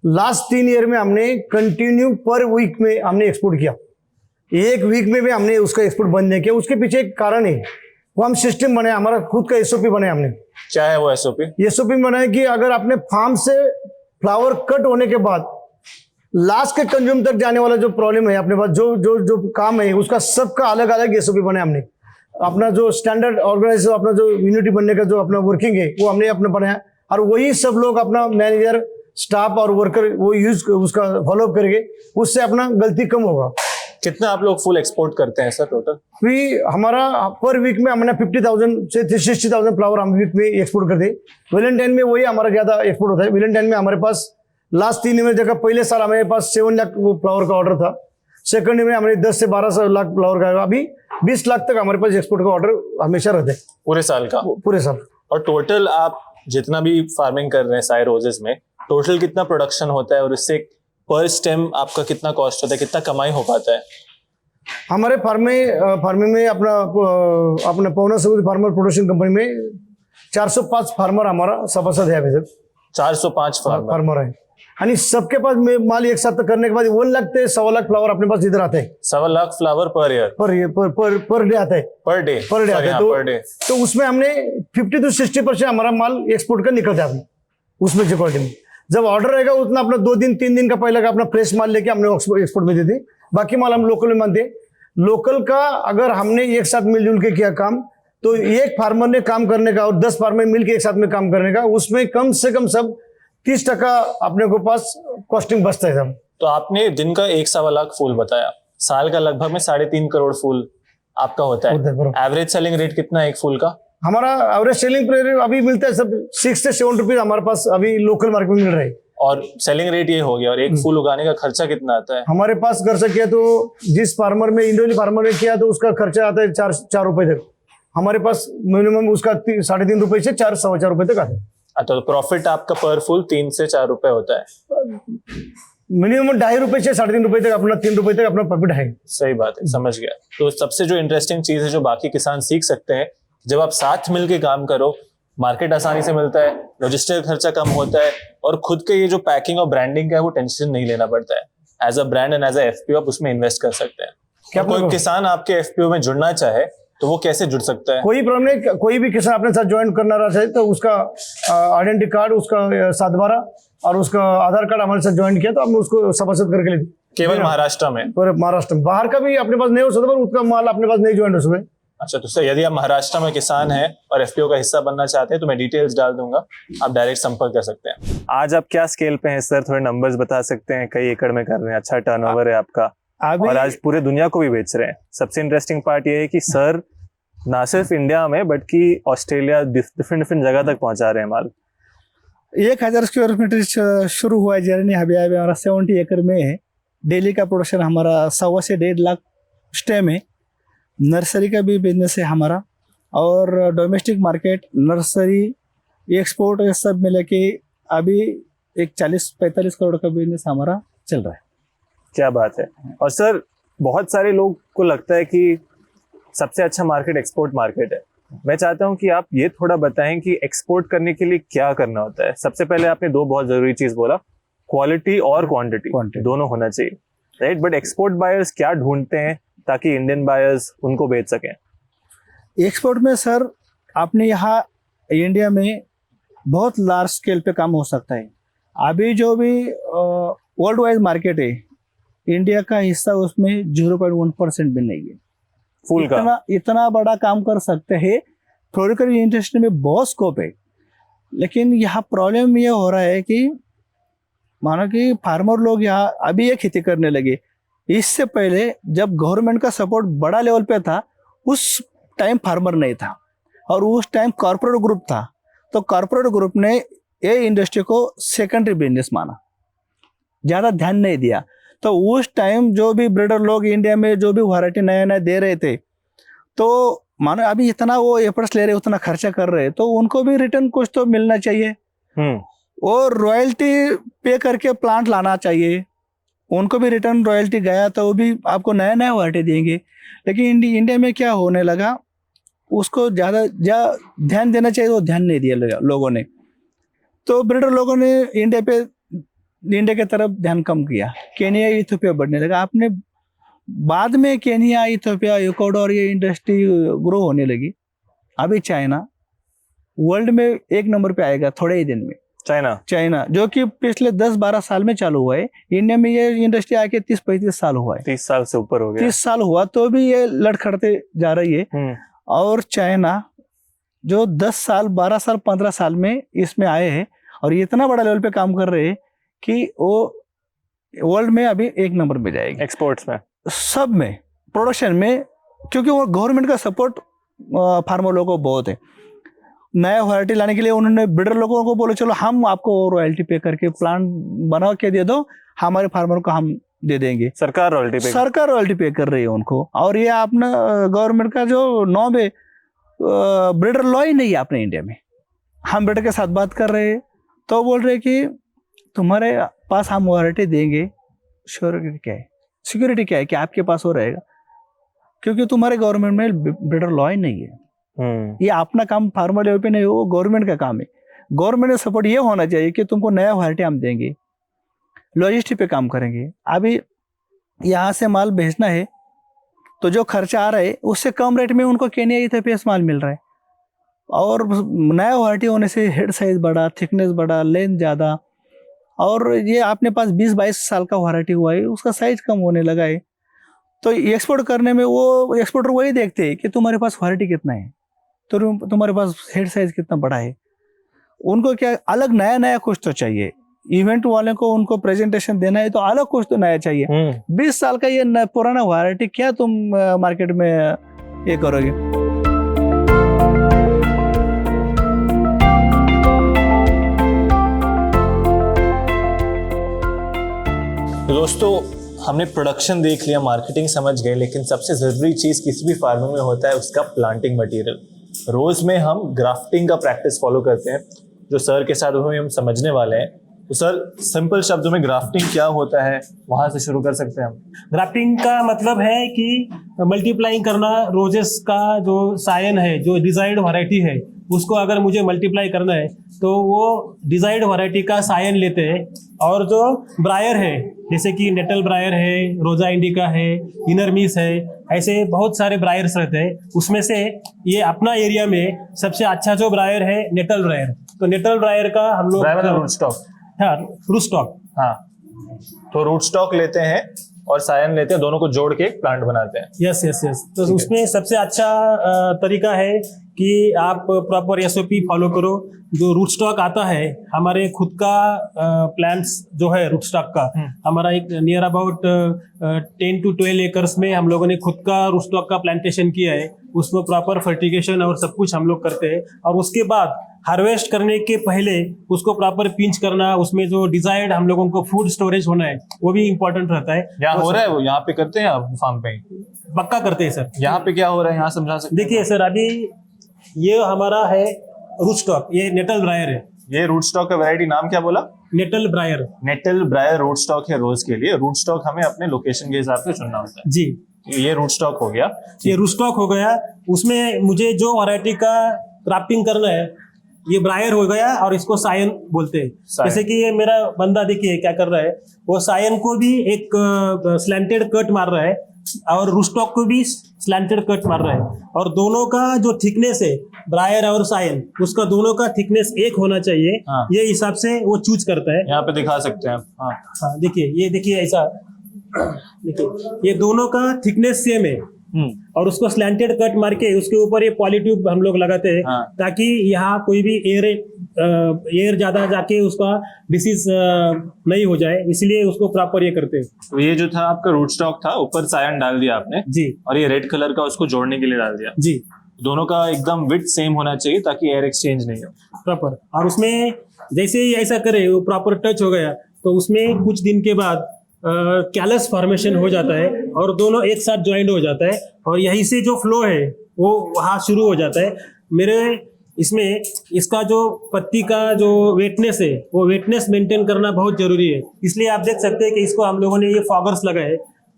लास्ट 3 ईयर में हमने कंटिन्यू पर वीक में हमने एक्सपोर्ट किया। 1 वीक में भी हमने उसका एक्सपोर्ट बंद नहीं किया। उसके पीछे एक कारण है, वो हम सिस्टम बनाए, हमारा खुद का एसओपी बनाया हमने। क्या है वो एसओपी? एसओपी बनाया कि अगर अपने फार्म से फ्लावर कट होने के बाद लास्ट के कंज्यूम तक जाने वाला जो प्रॉब्लम है अपने पास, जो काम है उसका सबका अलग अलग एसओपी बनाया हमने। अपना जो स्टैंडर्ड ऑर्गेनाइजेशन, अपना जो यूनिटी बनने का जो अपना वर्किंग है वो हमने अपना बनाया। और वही सब लोग अपना मैनेजर स्टाफ और वर्कर वो यूज उसका फॉलोअप करेंगे, उससे अपना गलती कम होगा। कितना आप लोग फुल एक्सपोर्ट करते हैं सर टोटल? भी हमारा पर वीक में हमने 50,000 से 60,000 फ्लावर हम वीक में एक्सपोर्ट करते हैं। वैलेंटाइन में वही हमारा ज़्यादा एक्सपोर्ट होता है। वैलेंटाइन में हमारे पास लास्ट 3 में जगह पहले साल हमारे पास 7 लाख फ्लावर का ऑर्डर था, सेकंड में हमारे 10 से 12 लाख फ्लावर का, अभी 20 लाख तक हमारे पास एक्सपोर्ट का ऑर्डर हमेशा रहते हैं पूरे साल का? पूरे साल। और टोटल आप जितना भी फार्मिंग कर रहे हैं साई रोजेस में, टोटल कितना प्रोडक्शन होता है और इससे पर स्टेम आपका कितना कॉस्ट होता है, कितना कमाई हो पाता है? हमारे फार्मिंग में अपना पवना सबूत फार्मर प्रोडक्शन कंपनी में 405 फार्मर हमारा सभासद है अभी तक। 405 फार्मर है, यानी सबके पास माल एक साथ करने के बाद 1 लाख से 1.25 लाख फ्लावर अपने पास इधर आते हैं। 1.25 lakh flower per year? Per day आता है। पर डे आता है। तो उसमें हमने 50 से 60% हमारा माल एक्सपोर्ट का निकलता है उसमें से क्वालिटी में। जब ऑर्डर रहेगा उतना अपना 2 दिन 3 दिन का पहले का अपना फ्रेश माल लेके हमने एक्सपोर्ट में देते, बाकी माल हम लोकल में मानते। लोकल का अगर हमने एक साथ मिलजुल के किया काम, तो एक फार्मर ने काम करने का और 10 फार्मर मिलकर एक साथ में काम करने का, उसमें कम से कम सब 30% अपने को पास कॉस्टिंग बचता है सब। तो आपने दिन का 1.25 लाख फूल बताया, साल का लगभग में 3.5 करोड़ फूल आपका होता है। एवरेज सेलिंग रेट कितना है एक फूल का? हमारा एवरेज सेलिंग रेट अभी मिलता है सब 6 से 7 रुपीज हमारे पास अभी लोकल मार्केट में मिल रहा है। और सेलिंग रेट ये हो गया, और एक फूल उगाने का खर्चा कितना आता है? हमारे पास खर्चा किया तो जिस फार्मर में इंडिविजुअल फार्मर ने किया तो उसका खर्चा आता है 4 रुपए तक। हमारे पास मिनिमम उसका 3.5 रुपए से 4-4.25 रुपए तक आता है। तो प्रॉफिट आपका पर फूल 3 से 4 रुपए होता है? मिनिमम 2.5 रुपए से 3.5 रुपए तक अपना 3 रुपए तक अपना प्रॉफिट है। सही बात है, समझ गया। तो सबसे जो इंटरेस्टिंग चीज है जो बाकी किसान सीख सकते हैं, जब आप साथ मिलके काम करो, मार्केट आसानी से मिलता है, लॉजिस्टिक खर्चा कम होता है, और खुद के ये जो पैकिंग और ब्रांडिंग का है वो टेंशन नहीं लेना पड़ता है। As a brand and as a FPO आप उसमें इन्वेस्ट कर सकते हैं। क्या कोई किसान आपके एफपीओ में जुड़ना चाहे तो वो कैसे जुड़ सकता है? कोई प्रॉब्लम नहीं, कोई भी किसान अपने साथ ज्वाइन करना रहा चाहे तो उसका आइडेंटिटी कार्ड, उसका 7/12 और उसका आधार कार्ड हमारे साथ ज्वाइन किया तो हम उसको सभासद करके लेते। केवल महाराष्ट्र में? पूरे महाराष्ट्र में, बाहर का भी अपने पास नहीं हो सकता, पर उसका माल अपने पास नहीं ज्वाइन हो सकता। अच्छा, तो सर यदि आप महाराष्ट्र में किसान हैं और एफपीओ का हिस्सा बनना चाहते हैं तो मैं डिटेल्स डाल दूंगा, आप डायरेक्ट संपर्क कर सकते हैं। आज आप क्या स्केल पे हैं सर, थोड़े नंबर्स बता सकते हैं? कई एकड़ में कर रहे हैं, अच्छा टर्नओवर है आपका, और आज पूरे दुनिया को भी बेच रहे हैं। सबसे इंटरेस्टिंग पार्ट ये है कि सर ना सिर्फ इंडिया में बट कि ऑस्ट्रेलिया डिफरेंट जगह तक पहुंचा रहे हैं माल। 1000 स्क्वायर मीटर शुरू हुआ है जर्नी। अभी हमारा 70 एकड़ में है। डेली का प्रोडक्शन हमारा 1.25 से 1.5 लाख स्टेम है। नर्सरी का भी बिजनेस है हमारा, और डोमेस्टिक मार्केट, नर्सरी, एक्सपोर्ट, सब मिला के अभी एक 40-45 करोड़ का बिजनेस हमारा चल रहा है। क्या बात है। और सर बहुत सारे लोग को लगता है कि सबसे अच्छा मार्केट एक्सपोर्ट मार्केट है। मैं चाहता हूं कि आप ये थोड़ा बताएं कि एक्सपोर्ट करने के लिए क्या करना होता है। सबसे पहले आपने 2 बहुत जरूरी चीज बोला, क्वालिटी और क्वांटिटी दोनों होना चाहिए, राइट? बट एक्सपोर्ट बायर्स क्या ढूंढते हैं ताकि इंडियन बायर्स उनको बेच सकें? एक्सपोर्ट में सर आपने यहाँ इंडिया में बहुत लार्ज स्केल पे काम हो सकता है। अभी जो भी वर्ल्ड वाइड मार्केट है, इंडिया का हिस्सा उसमें 0.1% भी नहीं है। फूल का इतना बड़ा काम कर सकते हैं। फ्लोरिकल्चर इंडस्ट्री में बहुत स्कोप है, लेकिन यहाँ प्रॉब्लम ये हो रहा है कि मानो कि फार्मर लोग यहाँ अभी ये खेती करने लगे। इससे पहले जब गवर्नमेंट का सपोर्ट बड़ा लेवल पे था, उस टाइम फार्मर नहीं था, और उस टाइम कॉर्पोरेट ग्रुप था। तो कॉर्पोरेट ग्रुप ने ये इंडस्ट्री को सेकेंडरी बिजनेस माना, ज़्यादा ध्यान नहीं दिया। तो उस टाइम जो भी ब्रीडर लोग इंडिया में जो भी वैरायटी नया दे रहे थे, तो मानो अभी इतना वो एफर्ट्स ले रहे, उतना खर्चा कर रहे, तो उनको भी रिटर्न कुछ तो मिलना चाहिए, और रॉयल्टी पे करके प्लांट लाना चाहिए। उनको भी रिटर्न रॉयल्टी गया तो वो भी आपको नया वैरायटी देंगे। लेकिन इंडिया में क्या होने लगा, उसको ज़्यादा ध्यान देना चाहिए, वो ध्यान नहीं दिया लोगों ने। तो ब्रीडर लोगों ने इंडिया की तरफ ध्यान कम किया। केनिया, इथियोपिया बढ़ने लगा। आपने बाद में केनिया, इथियोपिया, इक्वाडोर ये इंडस्ट्री ग्रो होने लगी। अभी चाइना वर्ल्ड में 1 नंबर पे आएगा थोड़े ही दिन में। चाइना जो कि पिछले 10-12 साल में चालू हुआ है। इंडिया में ये इंडस्ट्री आके 30-35 साल हुआ है। 30 साल से ऊपर हो गया। 30 साल हुआ तो भी ये लड़खड़ते जा रही है। और चाइना जो 10 साल 12 साल 15 साल में इसमें आए हैं और ये इतना बड़ा लेवल पे काम कर रहे हैं कि वो वर्ल्ड में अभी 1 नंबर पे जाएगी, एक्सपोर्ट्स में, सब में, प्रोडक्शन में, क्योंकि वो गवर्नमेंट का सपोर्ट फार्मर लोगों को बहुत है। नया वैरायटी लाने के लिए उन्होंने बिल्डर लोगों को बोले चलो हम आपको रॉयल्टी पे करके प्लांट बना के दे दो, हमारे फार्मर को हम दे देंगे। सरकार रॉयल्टी पे कर रही है उनको। और ये अपना गवर्नमेंट का जो नॉब है, ब्रीडर लॉ ही नहीं है अपने इंडिया में। हम ब्रीडर के साथ बात कर रहे हैं तो बोल रहे कि तुम्हारे पास हम वैरायटी देंगे, सिक्योरिटी क्या है कि आपके पास हो रहेगा, क्योंकि तुम्हारे गवर्नमेंट में ब्रीडर लॉ ही नहीं है। ये अपना काम फार्मर लेवल पे नहीं, वो गवर्नमेंट का काम है। गवर्नमेंट का सपोर्ट ये होना चाहिए कि तुमको नया वैरायटी हम देंगे, लॉजिस्टिक पे काम करेंगे। अभी यहाँ से माल भेजना है तो जो खर्चा आ रहा है उससे कम रेट में उनको केन्या इथियोपिया से माल मिल रहा है। और नया वैरायटी होने से हेड साइज बड़ा, थिकनेस बड़ा, लेंथ ज़्यादा, और ये अपने पास 20-22 साल का वैरायटी हुआ है, उसका साइज कम होने लगा है। तो एक्सपोर्ट करने में वो एक्सपोर्टर वही देखते हैं कि तुम्हारे पास वैरायटी कितना है, तो तुम्हारे पास हेड साइज कितना बड़ा है। उनको क्या अलग नया कुछ तो चाहिए। इवेंट वाले को उनको प्रेजेंटेशन देना है तो अलग कुछ तो नया चाहिए। 20 साल का ये पुराना वैरायटी क्या तुम मार्केट में ये करोगे। दोस्तों, हमने प्रोडक्शन देख लिया, मार्केटिंग समझ गए, लेकिन सबसे ज़रूरी चीज़ किसी भी फार्मिंग में होता है उसका प्लांटिंग मटेरियल। रोज़ में हम ग्राफ्टिंग का प्रैक्टिस फॉलो करते हैं, जो सर के साथ हम समझने वाले हैं। तो सर, सिंपल शब्दों में ग्राफ्टिंग क्या होता है, वहाँ से शुरू कर सकते हैं हम। ग्राफ्टिंग का मतलब है कि मल्टीप्लाइंग करना। रोजेस का जो सायन है, जो डिजायर्ड वैरायटी है, उसको अगर मुझे मल्टीप्लाई करना है तो वो डिजायर्ड वैरायटी का सायन लेते हैं। और जो ब्रायर है, जैसे कि नेटल ब्रायर है, रोजा इंडिका है, इनरमीस है, ऐसे बहुत सारे ब्रायर्स रहते हैं। उसमें से ये अपना एरिया में सबसे अच्छा जो ब्रायर है नेटल ब्रायर। तो नेटल ब्रायर का हम लोग रूट स्टॉक, हाँ, रूट स्टॉक, हाँ, तो रूट स्टॉक लेते हैं और सायन लेते हैं, दोनों को जोड़ के एक प्लांट बनाते हैं। यस। तो उसमें सबसे अच्छा तरीका है कि आप प्रॉपर एसओपी फॉलो करो। जो रूट स्टॉक आता है, हमारे खुद का प्लांट्स जो है रूट स्टॉक का, हमारा एक नियर अबाउट 10 to 12 एकर्स में हम लोगों ने खुद का रूट स्टॉक का प्लांटेशन किया है। उसमें प्रॉपर फर्टिगेशन और सब कुछ हम लोग करते हैं। और उसके बाद हार्वेस्ट करने के पहले उसको प्रॉपर पिंच करना, उसमें जो डिजायर्ड हम लोगों को फूड स्टोरेज होना है वो भी इम्पोर्टेंट रहता है। यहाँ हो रहा है, वो यहाँ पे करते हैं आप फार्म पे? पक्का करते हैं सर। यहाँ पे क्या हो रहा है, यहाँ समझा सकते हैं? देखिए सर, अभी ये हमारा है रूट स्टॉक, ये नेटल ब्रायर है। ये रूट स्टॉक का वैरायटी नाम क्या बोला? Nettle briar. Nettle briar root stock है रोज के लिए। रूट स्टॉक हमें अपने लोकेशन के हिसाब से चुनना होता है। जी, ये रूट स्टॉक हो गया। ये रूट स्टॉक हो गया। उसमें मुझे जो वैरायटी का क्राफ्टिंग करना है, ये ब्रायर हो गया और इसको सायन बोलते हैं। जैसे कि ये मेरा बंदा देखिए क्या कर रहा है, वो सायन को भी एक स्लैंटेड कट मार रहा है और रूट स्टॉक को भी स्लैंटेड कट मार रहा है। और दोनों का जो थिकनेस है, ब्रायर और सायन, उसका दोनों का थिकनेस एक होना चाहिए। हाँ। ये हिसाब से वो चूज करता है। यहाँ पे दिखा सकते हैं। हाँ, हाँ, देखिए, ये देखिए ऐसा, देखिए ये दोनों का थिकनेस सेम है। और उसको स्लैंटेड कट मार के उसके ऊपर ये पॉलीट्यूब हम लोग लगाते हैं। हाँ। ताकि यहाँ कोई भी एयर ज्यादा जाके उसका डिसीज नहीं हो जाए, इसलिए उसको प्रॉपर ये करते हैं। तो ये जो था आपका रूट स्टॉक था, ऊपर सायन डाल दिया आपने जी, और ये रेड कलर का उसको जोड़ने के लिए डाल दिया। जी, दोनों का एकदम विड्थ सेम होना चाहिए ताकि एयर एक्सचेंज नहीं हो। प्रॉपर। और उसमें जैसे ही ऐसा करे, वो प्रॉपर टच हो गया, तो उसमें कुछ दिन के बाद कैलस फॉर्मेशन हो जाता है और दोनों एक साथ ज्वाइंट हो जाता है। और यहीं से जो फ्लो है वो वहाँ शुरू हो जाता है। मेरे इसमें इसका जो पत्ती का जो वेटनेस है, वो वेटनेस मेंटेन करना बहुत जरूरी है। इसलिए आप देख सकते हैं कि इसको हम लोगों ने ये फॉगर्स लगाए,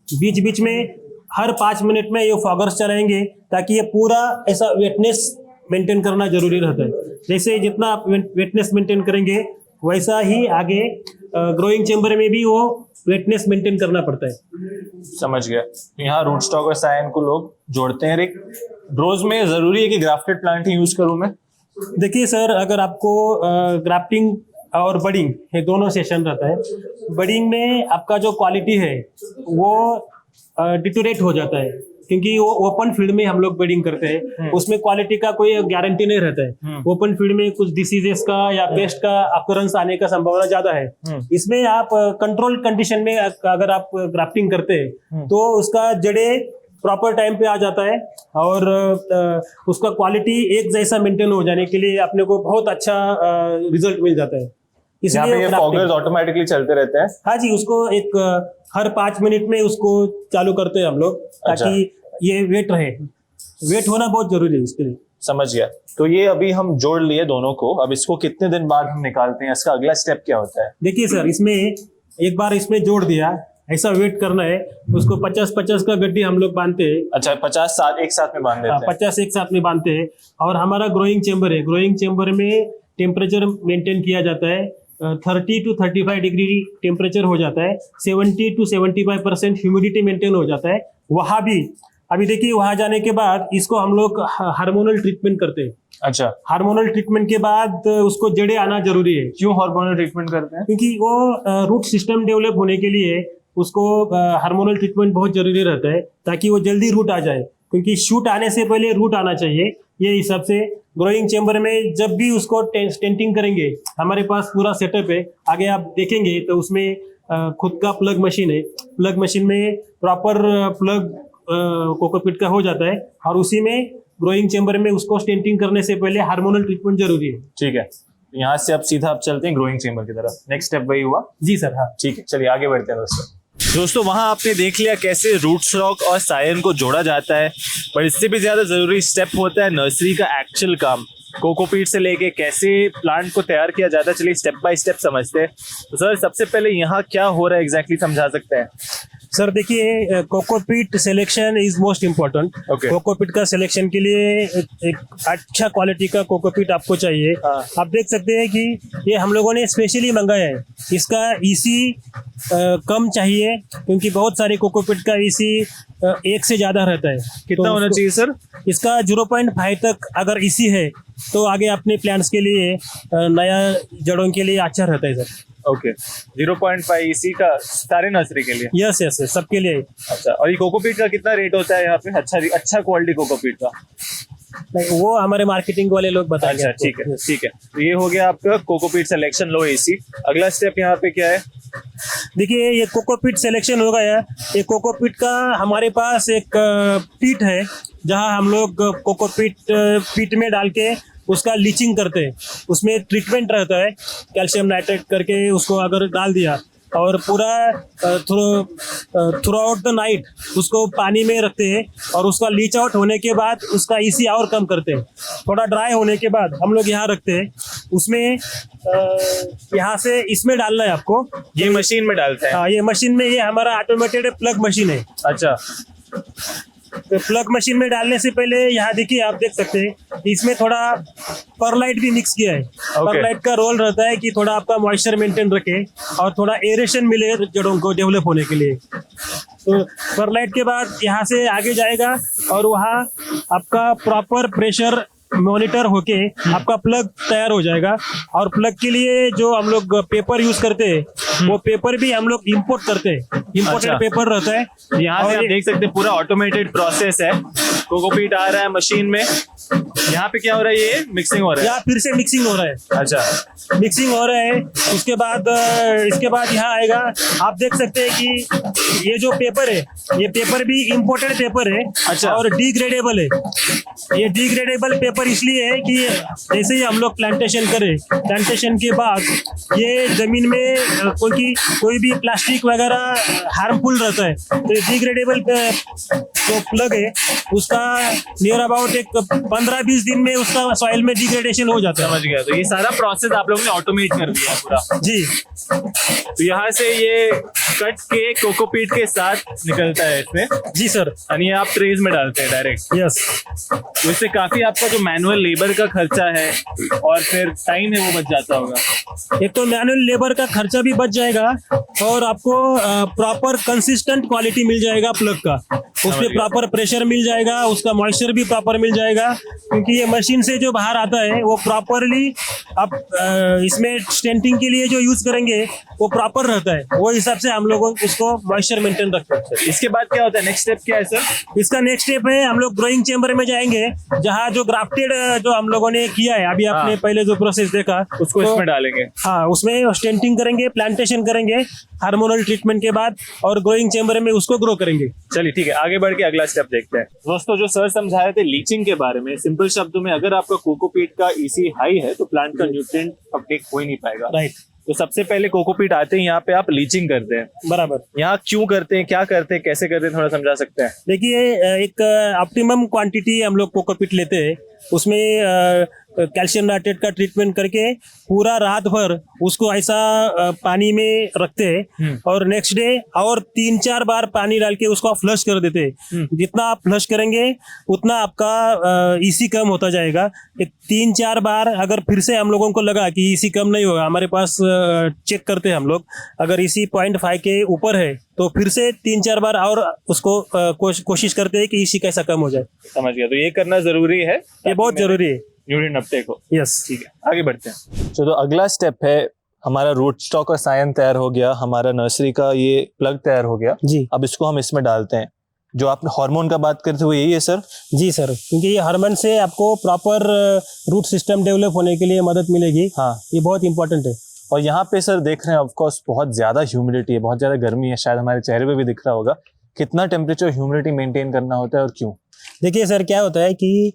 बीच बीच में हर 5 मिनट में ये फॉगर्स चलाएंगे, ताकि ये पूरा ऐसा वेटनेस मेंटेन करना जरूरी रहता है। जैसे जितना आप वेटनेस मेंटेन करेंगे, वैसा ही आगे ग्रोइंग चेम्बर में भी वो वेटनेस मेंटेन करना पड़ता है। समझ गया। यहाँ रूट स्टॉक और सायन को लोग जोड़ते हैं। एक रोज में जरूरी है कि ग्राफ्टेड प्लांट ही यूज करूँ मैं? देखिए सर, अगर आपको ग्राफ्टिंग और बडिंग ये दोनों सेशन रहता है। बडिंग में आपका जो क्वालिटी है वो डिटोरेट हो जाता है, क्योंकि वो ओपन फील्ड में हम लोग ब्रीडिंग करते हैं, उसमें क्वालिटी का कोई गारंटी नहीं रहता है। ओपन फील्ड में कुछ डिसीजेस का या पेस्ट का अकरेंस आने का संभावना ज्यादा है। इसमें आप कंट्रोल कंडीशन में अगर आप ग्राफ्टिंग करते हैं तो उसका जड़े प्रॉपर टाइम पे आ जाता है और उसका क्वालिटी एक जैसा मेंटेन हो जाने के लिए अपने को बहुत अच्छा रिजल्ट मिल जाता है। यहाँ पे ये फॉगर्स ऑटोमेटिकली चलते रहते हैं। हाँ जी, उसको एक हर 5 मिनट में उसको चालू करते हैं हम लोग, ताकि ये वेट रहे। वेट होना बहुत जरूरी है इसके लिए। समझ गया। तो ये अभी हम जोड़ लिए दोनों को, अब इसको कितने दिन बाद हम निकालते हैं, इसका अगला स्टेप क्या होता है? देखिए सर, इसमें एक बार इसमें जोड़ दिया, ऐसा वेट करना है उसको 50-50 का गड्डी हम लोग बांधते हैं। अच्छा, 50 साथ एक साथ में बांध देते हैं? 50 एक साथ में बांधते हैं। और हमारा ग्रोइंग चेम्बर है, ग्रोइंग चेम्बर में टेम्परेचर मेंटेन किया जाता है, 30 to 35 डिग्री टेम्परेचर हो जाता है, 70 to 75% ह्यूमिडिटी मेंटेन हो जाता है। वहाँ भी अभी देखिए, वहाँ जाने के बाद इसको हम लोग हार्मोनल ट्रीटमेंट करते हैं। अच्छा, हार्मोनल ट्रीटमेंट के बाद उसको जड़े आना जरूरी है। क्यों हार्मोनल ट्रीटमेंट करते हैं? क्योंकि वो रूट सिस्टम डेवलप होने के लिए उसको हार्मोनल ट्रीटमेंट बहुत जरूरी रहता है, ताकि वो जल्दी रूट आ जाए। क्योंकि शूट आने से पहले रूट आना चाहिए, ये हिसाब से ग्रोइंग चेम्बर में जब भी उसको टेंटिंग करेंगे, हमारे पास पूरा सेटअप है। आगे आप देखेंगे तो उसमें खुद का प्लग मशीन है। प्लग मशीन में प्रॉपर प्लग कोकोपीट का हो जाता है, और उसी में ग्रोइंग चेम्बर में उसको स्टेंटिंग करने से पहले हार्मोनल ट्रीटमेंट जरूरी है। ठीक है, यहाँ से अब सीधा आप चलते हैं ग्रोइंग चेम्बर की तरफ। नेक्स्ट स्टेप वही हुआ? जी सर, हाँ। ठीक है, चलिए आगे बढ़ते हैं दोस्तों। वहां आपने देख लिया कैसे रूट स्टॉक और सायन को जोड़ा जाता है, पर इससे भी ज्यादा जरूरी स्टेप होता है नर्सरी का एक्चुअल काम। कोकोपीट से लेके कैसे प्लांट को तैयार किया जाता है, चलिए स्टेप बाय स्टेप समझते हैं। तो सर, सबसे पहले यहाँ क्या हो रहा है एग्जैक्टली समझा सकते हैं? सर देखिए, cocopeat selection is most important. Okay. Cocopeat का सिलेक्शन के लिए एक अच्छा क्वालिटी का कोकोपीट आपको चाहिए। आप देख सकते हैं कि ये हम लोगों ने स्पेशली मंगाया है। इसका ईसी कम चाहिए, क्योंकि बहुत सारे कोकोपीट का ईसी 1 से ज्यादा रहता है। कितना होना चाहिए सर? इसका 0.5 तक अगर ईसी है तो आगे अपने प्लांट्स के लिए नया जड़ों के लिए अच्छा रहता है सर। ओके, 0.5 इसी का सारे नर्सरी के लिए? यस यस, सबके लिए। अच्छा, और ये कोकोपीट का कितना रेट होता है यहाँ पे? अच्छा क्वालिटी कोकोपीट का? नहीं, वो हमारे मार्केटिंग वाले लोग बताएंगे। अच्छा, ठीक है ठीक है। तो ये हो गया आपका कोकोपीट सिलेक्शन, लो एसी। अगला स्टेप यहाँ पे क्या है? देखिए, ये कोकोपीट सिलेक्शन हो गया। ये कोकोपीट का हमारे पास एक पीट है, जहाँ हम लोग कोकोपीट पीट में डाल के उसका लीचिंग करते हैं। उसमें ट्रीटमेंट रहता है, कैल्शियम नाइट्रेट करके उसको अगर डाल दिया, और पूरा थ्रू आउट द नाइट उसको पानी में रखते हैं, और उसका लीच आउट होने के बाद उसका ईसी और कम करते हैं। थोड़ा ड्राई होने के बाद हम लोग यहाँ रखते हैं। उसमें यहाँ से इसमें डालना है आपको। ये मशीन में डालते हैं? हाँ, ये मशीन में, ये हमारा ऑटोमेटेड प्लग मशीन है। अच्छा, तो प्लग मशीन में डालने से पहले यहाँ देखिए, आप देख सकते हैं इसमें थोड़ा परलाइट भी मिक्स किया है। परलाइट का रोल रहता है कि थोड़ा आपका मॉइस्चर मेंटेन रखे और थोड़ा एरेशन मिले जड़ों को डेवलप होने के लिए। तो परलाइट के बाद यहाँ से आगे जाएगा, और वहाँ आपका प्रॉपर प्रेशर मॉनिटर होके आपका प्लग तैयार हो जाएगा। और प्लग के लिए जो हम लोग पेपर यूज करते हैं, वो पेपर भी हम लोग इंपोर्ट करते हैं। इंपोर्टेड अच्छा। पेपर रहता है। यहाँ से आप देख सकते हैं पूरा ऑटोमेटेड प्रोसेस है। कोकोपीट आ रहा है मशीन में, यहाँ पे क्या हो रहा है? ये मिक्सिंग हो रहा है? यहाँ फिर से मिक्सिंग हो रहा है। अच्छा, मिक्सिंग हो रहा है। उसके बाद इसके बाद यहाँ आएगा, आप देख सकते हैं कि ये जो पेपर है, ये पेपर भी इंपोर्टेड पेपर है। अच्छा। और डिग्रेडेबल है। ये डिग्रेडेबल पेपर इसलिए है कि जैसे ही हम लोग प्लांटेशन करें, प्लांटेशन के बाद ये जमीन में क्योंकि कोई भी प्लास्टिक वगैरह हार्मफुल रहता है, तो डिग्रेडेबल जो प्लग है उसका नियर अबाउट एक 15-20 दिन में उसका सॉइल में डिग्रेडेशन हो जाता है। समझ गया। तो ये सारा प्रोसेस आप लोगों ने ऑटोमेट कर दिया है पूरा? जी। तो यहाँ से ये कट के कोकोपीट के साथ निकलता है इसमें? जी सर। और ये आप ट्रेज में डालते हैं डायरेक्ट? यस। तो इससे काफी आपका जो मैनुअल लेबर का खर्चा है और फिर टाइम है वो बच जाता होगा? एक तो मैनुअल लेबर का खर्चा भी बच जाएगा, और आपको प्रॉपर कंसिस्टेंट क्वालिटी मिल जाएगा प्लग का। उसमें प्रॉपर प्रेशर मिल जाएगा, उसका मॉइस्चर भी प्रॉपर मिल जाएगा, क्योंकि ये मशीन से जो बाहर आता है वो प्रॉपरली आप इसमें स्टेंटिंग के लिए जो यूज करेंगे वो प्रॉपर रहता है, वो हिसाब से हम लोग उसको मॉइस्चर मेंटेन रखते हैं। इसके बाद क्या होता है, नेक्स्ट स्टेप क्या है सर? इसका नेक्स्ट स्टेप है हम लोग ग्रोइंग चेम्बर में जाएंगे, जहाँ जो ग्राफ्टेड जो हम लोगों ने किया है अभी आपने पहले जो प्रोसेस देखा उसको इसमें डालेंगे। हाँ, उसमें स्टेंटिंग करेंगे, प्लांटेशन करेंगे हार्मोनल ट्रीटमेंट के बाद, और ग्रोइंग चेम्बर में उसको ग्रो करेंगे। चलिए ठीक है, आगे बढ़ के अगला स्टेप देखते हैं। दोस्तों जो सर समझा रहे थे लीचिंग के बारे में, सिंपल शब्दों में अगर आपका कोकोपीट का EC हाई है तो प्लांट का न्यूट्रिएंट अपटेक हो ही नहीं पाएगा। राइट। तो सबसे पहले कोकोपीट आते हैं यहाँ पे, आप लीचिंग करते हैं। बराबर। यहाँ क्यों करते हैं, क्या करते हैं, कैसे करते हैं, थोड़ा समझा सकते हैं? देखिए, एक ऑप्टिमम क्वांटिटी हम लोग कोकोपीट लेते हैं, उसमें कैल्शियम नाइट्रेट का ट्रीटमेंट करके पूरा रात भर उसको ऐसा पानी में रखते हैं, और नेक्स्ट डे और 3-4 बार पानी डाल के उसको फ्लश कर देते हैं। जितना आप फ्लश करेंगे उतना आपका EC कम होता जाएगा। 3-4 बार अगर फिर से हम लोगों को लगा कि EC कम नहीं होगा, हमारे पास चेक करते हैं हम लोग, अगर EC 0.5 के ऊपर है तो फिर से 3-4 बार और उसको कोशिश करते हैं कि EC कैसा कम हो जाए। समझ गया, तो ये करना जरूरी है, ये बहुत जरूरी है। न्यूट्रिएंट अपटेक हो। यस। ठीक है, आगे बढ़ते हैं। तो अगला स्टेप है, हमारा रूट स्टॉक का सायन तैयार हो गया, हमारा नर्सरी का ये प्लग तैयार हो गया जी। अब इसको हम इसमें डालते हैं। जो आपने हार्मोन का बात करते हुए, यही है सर? जी सर, क्योंकि ये हार्मोन से आपको प्रॉपर रूट सिस्टम डेवलप होने के लिए मदद मिलेगी। हाँ, ये बहुत इंपॉर्टेंट है। और यहाँ पे सर देख रहे हैं ऑफकोर्स बहुत ज्यादा ह्यूमिडिटी है, बहुत ज्यादा गर्मी है, शायद हमारे चेहरे पे भी दिख रहा होगा। कितना टेम्परेचर ह्यूमिडिटी मेंटेन करना होता है और क्यों? देखिए सर, क्या होता है कि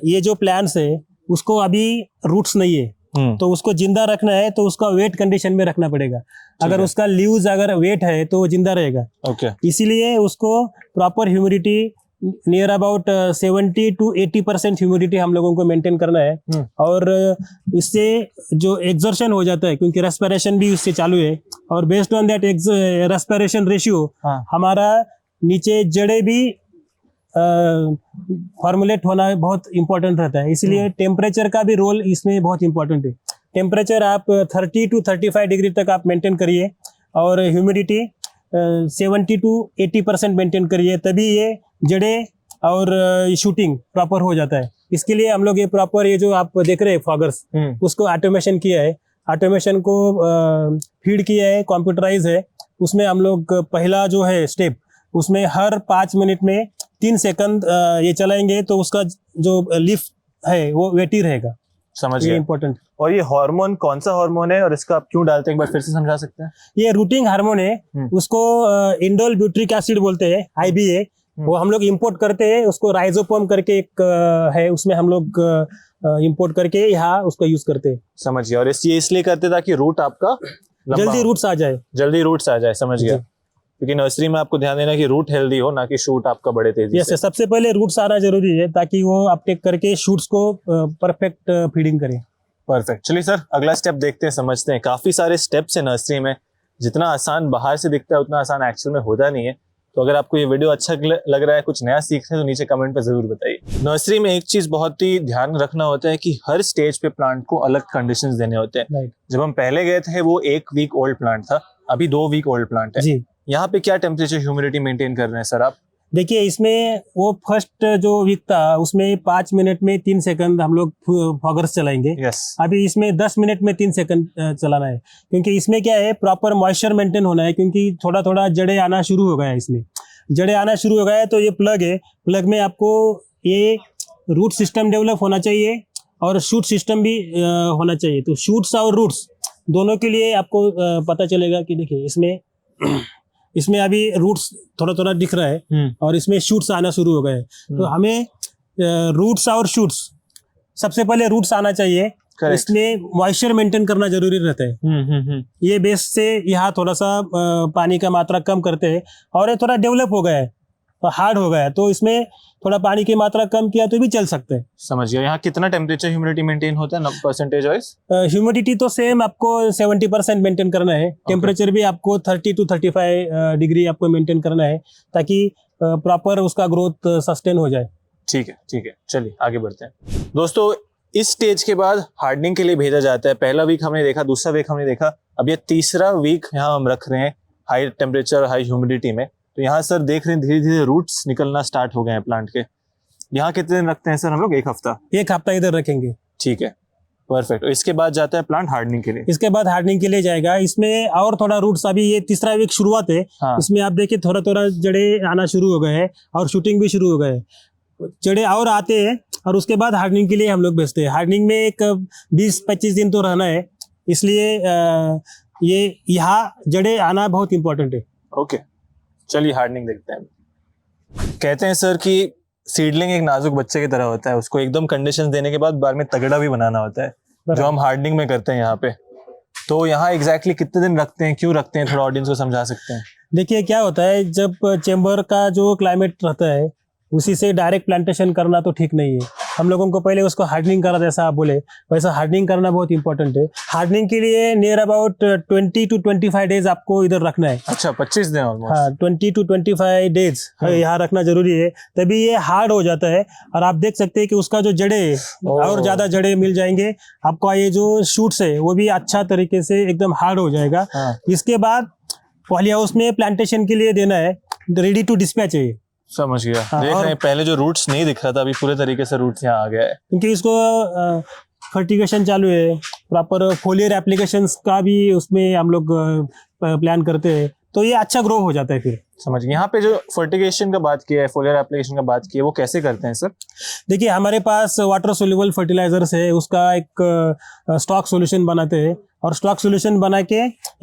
ये जो प्लांट्स है उसको अभी रूट्स नहीं है, तो उसको जिंदा रखना है तो उसका वेट कंडीशन में रखना पड़ेगा। अगर उसका लीव्स अगर वेट है तो वो जिंदा रहेगा। ओके। इसीलिए उसको proper humidity near about 70 to 80% humidity हम लोगों को मेंटेन करना है। और इससे जो एक्सर्शन हो जाता है, क्योंकि रेस्पिरेशन भी उससे चालू है, और based on that respiration ratio हमारा नीचे जड़ें भी फॉर्मुलेट होना बहुत इंपॉर्टेंट रहता है। इसलिए टेम्परेचर का भी रोल इसमें बहुत इंपॉर्टेंट है। टेम्परेचर आप 30 to 35 डिग्री तक आप मेंटेन करिए, और ह्यूमिडिटी 70 to 80% मेंटेन करिए, तभी ये जड़ें और शूटिंग प्रॉपर हो जाता है। इसके लिए हम लोग ये प्रॉपर, ये जो आप देख रहे हैं फॉगर्स, उसको ऑटोमेशन किया है, ऑटोमेशन को फीड किया है, कंप्यूटराइज है। उसमें हम लोग पहला जो है स्टेप, उसमें हर 5 मिनट में 3 सेकंड ये चलाएंगे तो उसका जो लीफ है वो वेटी रहेगा। समझ ये गया। इम्पोर्टेंट। और ये हार्मोन कौन सा हार्मोन है और इसका आप क्यों डालते हैं, एक बार फिर से समझा सकते हैं? ये रूटिंग हार्मोन है, उसको इंडोल ब्यूट्रिक एसिड बोलते हैं, IBA। वो हम लोग इंपोर्ट करते हैं, उसको राइजोपोम करके एक है, उसमें हम लोग इंपोर्ट करके यहाँ उसको यूज करते हैं। समझ गया। और ये इसलिए करते ताकि रूट आपका जल्दी रूट्स आ जाए। जल्दी रूट्स आ जाए। समझ गया। क्योंकि नर्सरी में आपको ध्यान देना कि रूट हेल्दी हो, ना कि शूट आपका बड़े तेजी से। सबसे पहले रूट्स आना जरूरी है, ताकि वो अपटेक करके शूट्स को परफेक्ट फीडिंग करे। परफेक्ट। चलिए सर, अगला स्टेप देखते हैं, समझते हैं। काफी सारे स्टेप्स है नर्सरी में, जितना आसान बाहर से दिखता है उतना आसान एक्चुअल में होता नहीं है। तो अगर आपको ये वीडियो अच्छा लग रहा है, कुछ नया सीख रहे हैं, तो नीचे कमेंट पे जरूर बताइए। नर्सरी में एक चीज बहुत ही ध्यान रखना होता है कि हर स्टेज पे प्लांट को अलग कंडीशंस देने होते हैं। जब हम पहले गए थे वो 1 वीक ओल्ड प्लांट था, अभी 2 वीक ओल्ड प्लांट है जी। यहाँ पे क्या टेम्परेचर ह्यूमिडिटी मेंटेन कर रहे हैं सर आप? देखिए, इसमें वो फर्स्ट जो वीक था उसमें 5 मिनट में 3 सेकंड हम लोग फॉगर्स चलाएंगे। अभी इसमें 10 मिनट में 3 सेकंड चलाना है, क्योंकि इसमें क्या है, प्रॉपर मॉइस्चर मेंटेन होना है, क्योंकि थोड़ा थोड़ा जड़ें आना शुरू हो गया है। इसमें जड़ें आना शुरू हो गया है, तो ये प्लग है, प्लग में आपको ये रूट सिस्टम डेवलप होना चाहिए और शूट सिस्टम भी होना चाहिए। तो शूट्स और रूट्स दोनों के लिए आपको पता चलेगा कि देखिए इसमें अभी रूट्स थोड़ा थोड़ा दिख रहा है और इसमें शूट्स आना शुरू हो गए हैं। तो हमें रूट्स और शूट्स, सबसे पहले रूट्स आना चाहिए, इसमें मॉइस्चर मेंटेन करना जरूरी रहता है। ये बेस से यहाँ थोड़ा सा पानी का मात्रा कम करते हैं, और ये थोड़ा डेवलप हो गया है, हार्ड हो गया है, तो इसमें थोड़ा पानी की मात्रा कम किया तो भी चल सकते हैं। समझ गया। यहाँ कितना टेम्परेचर ह्यूमिडिटी मेंटेन होता है परसेंटेज वाइज? ह्यूमिडिटी तो सेम आपको 70% मेंटेन करना है। टेम्परेचर भी आपको 30 to 35 डिग्री आपको मेंटेन करना है, ताकि प्रॉपर उसका ग्रोथ सस्टेन हो जाए। ठीक है, ठीक है। चलिए आगे बढ़ते हैं। दोस्तों, इस स्टेज के बाद हार्डनिंग के लिए भेजा जाता है। पहला वीक हमने देखा, दूसरा वीक हमने देखा, अब ये तीसरा वीक यहाँ हम रख रहे हैं हाई टेम्परेचर हाई ह्यूमिडिटी में। तो यहाँ सर देख रहे हैं धीरे धीरे रूट्स निकलना स्टार्ट हो गए हैं प्लांट के। यहाँ कितने दिन रखते हैं सर हम लोग? 1 हफ्ता। 1 हफ्ता इधर रखेंगे। ठीक है, परफेक्ट। इसके बाद जाता है प्लांट हार्डनिंग के लिए। इसके बाद हार्डनिंग के लिए जाएगा। इसमें और थोड़ा रूट्स, अभी ये तीसरा वीक शुरुआत है। हाँ। इसमें आप देखिए थोड़ा थोड़ा जड़े आना शुरू हो गए हैं और शूटिंग भी शुरू हो गए हैं। जड़े और आते हैं और उसके बाद हार्डनिंग के लिए हम लोग भेजते हैं। हार्डनिंग में एक 20-25 दिन तो रहना है, इसलिए ये यहाँ जड़े आना बहुत इंपॉर्टेंट है। ओके, चलिए हार्डनिंग देखते हैं। कहते हैं सर कि सीडलिंग एक नाजुक बच्चे की तरह होता है, उसको एकदम कंडीशंस देने के बाद बाद में तगड़ा भी बनाना होता है, जो हम हार्डनिंग में करते हैं यहाँ पे। तो यहाँ एग्जैक्टली कितने दिन रखते हैं, क्यों रखते हैं, थोड़ा ऑडियंस को समझा सकते हैं? देखिए क्या होता है, जब चेंबर का जो क्लाइमेट रहता है उसी से डायरेक्ट प्लांटेशन करना तो ठीक नहीं है। हम लोगों को पहले उसको हार्डनिंग करा, जैसा आप बोले वैसा हार्डनिंग करना बहुत इंपॉर्टेंट है। हार्डनिंग के लिए नियर अबाउट 20 to 25 डेज आपको इधर रखना है। अच्छा, 25 दिन ऑलमोस्ट। हाँ, 20 to 25 डेज यहाँ रखना जरूरी है, तभी ये हार्ड हो जाता है। और आप देख सकते हैं कि उसका जो जड़े और ज्यादा जड़े मिल जाएंगे आपका, ये जो शूट्स है वो भी अच्छा तरीके से एकदम हार्ड हो जाएगा। हाँ। इसके बाद पॉली हाउस में प्लांटेशन के लिए देना है, रेडी टू डिस्पैच है। समझ गया। हाँ, देख रहे हैं पहले जो रूट्स नहीं दिख रहा था, अभी पूरे तरीके से रूट्स यहाँ आ गया है, क्योंकि इसको फर्टिगेशन चालू है, प्रॉपर फोलियर एप्लीकेशंस का भी उसमें हम लोग प्लान करते हैं, तो ये अच्छा ग्रो हो जाता है फिर। समझ गए। यहाँ पे जो फर्टिगेशन का बात किया है, फोलियर एप्लीकेशन का बात की है, वो कैसे करते हैं सर? देखिए हमारे पास वाटर सोल्यूबल फर्टिलाइजर्स है, उसका एक स्टॉक सॉल्यूशन बनाते हैं, और स्टॉक सॉल्यूशन बना के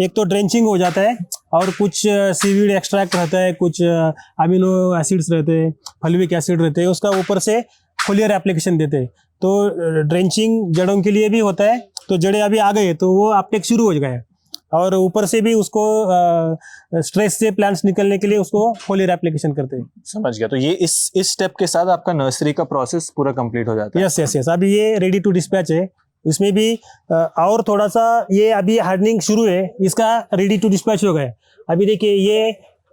एक तो ड्रेंचिंग हो जाता है और कुछ सीवीड एक्सट्रैक्ट रहता है, कुछ अमीनो एसिड्स रहते हैं, फल्विक एसिड रहते हैं, उसका ऊपर से फोलियर एप्लीकेशन देते हैं। तो ड्रेंचिंग जड़ों के लिए भी होता है, तो जड़ें अभी आ गए तो वो अपटेक शुरू हो गए, और ऊपर से भी उसको स्ट्रेस से प्लांट्स निकलने के लिए उसको फोलियर एप्लीकेशन करते हैं। समझ गया। तो ये इस स्टेप के साथ आपका नर्सरी का प्रोसेस पूरा कंप्लीट हो जाता है। Yes yes yes. अभी ये रेडी टू डिस्पैच है, इसमें भी और थोड़ा सा ये अभी हार्डनिंग शुरू है, इसका रेडी टू डिस्पैच हो गया। अभी देखिए ये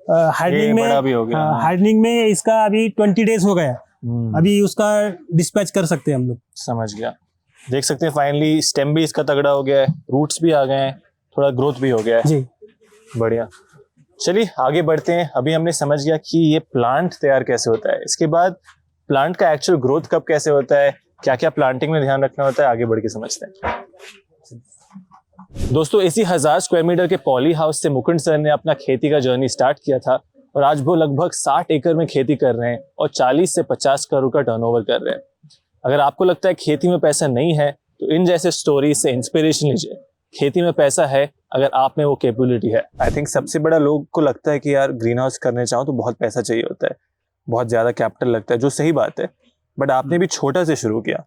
हार्डनिंग बड़ा भी हो गया। हार्डनिंग में इसका अभी 20 डेज हो गया, अभी उसका डिस्पैच कर सकते हैं हम लोग। समझ गया। देख सकते हैं फाइनली स्टेम भी इसका तगड़ा हो गया है, रूट्स भी आ गए हैं, थोड़ा ग्रोथ भी हो गया है जी। बढ़िया। चलिए आगे बढ़ते हैं। अभी हमने समझ गया कि ये प्लांट तैयार कैसे होता है, इसके बाद प्लांट का एक्चुअल ग्रोथ कब कैसे होता है, क्या क्या प्लांटिंग में ध्यान रखना होता है, आगे बढ़ के समझते हैं। दोस्तों, इसी 1000 स्क्वायर मीटर के पॉली हाउस से मुकुंद सर ने अपना खेती का जर्नी स्टार्ट किया था, और आज वो लगभग 60 एकड़ में खेती कर रहे हैं और 40 से 50 करोड़ का टर्नओवर कर रहे हैं। अगर आपको लगता है खेती में पैसा नहीं है, तो इन जैसे स्टोरी से इंस्पिरेशन लीजिए। खेती में पैसा है अगर आप में वो कैपेबिलिटी है। आई थिंक सबसे बड़ा लोग को लगता है कि यार ग्रीन हाउस करने चाहो तो बहुत पैसा चाहिए होता है, बहुत ज़्यादा कैपिटल लगता है, जो सही बात है, बट आपने भी छोटा से शुरू किया।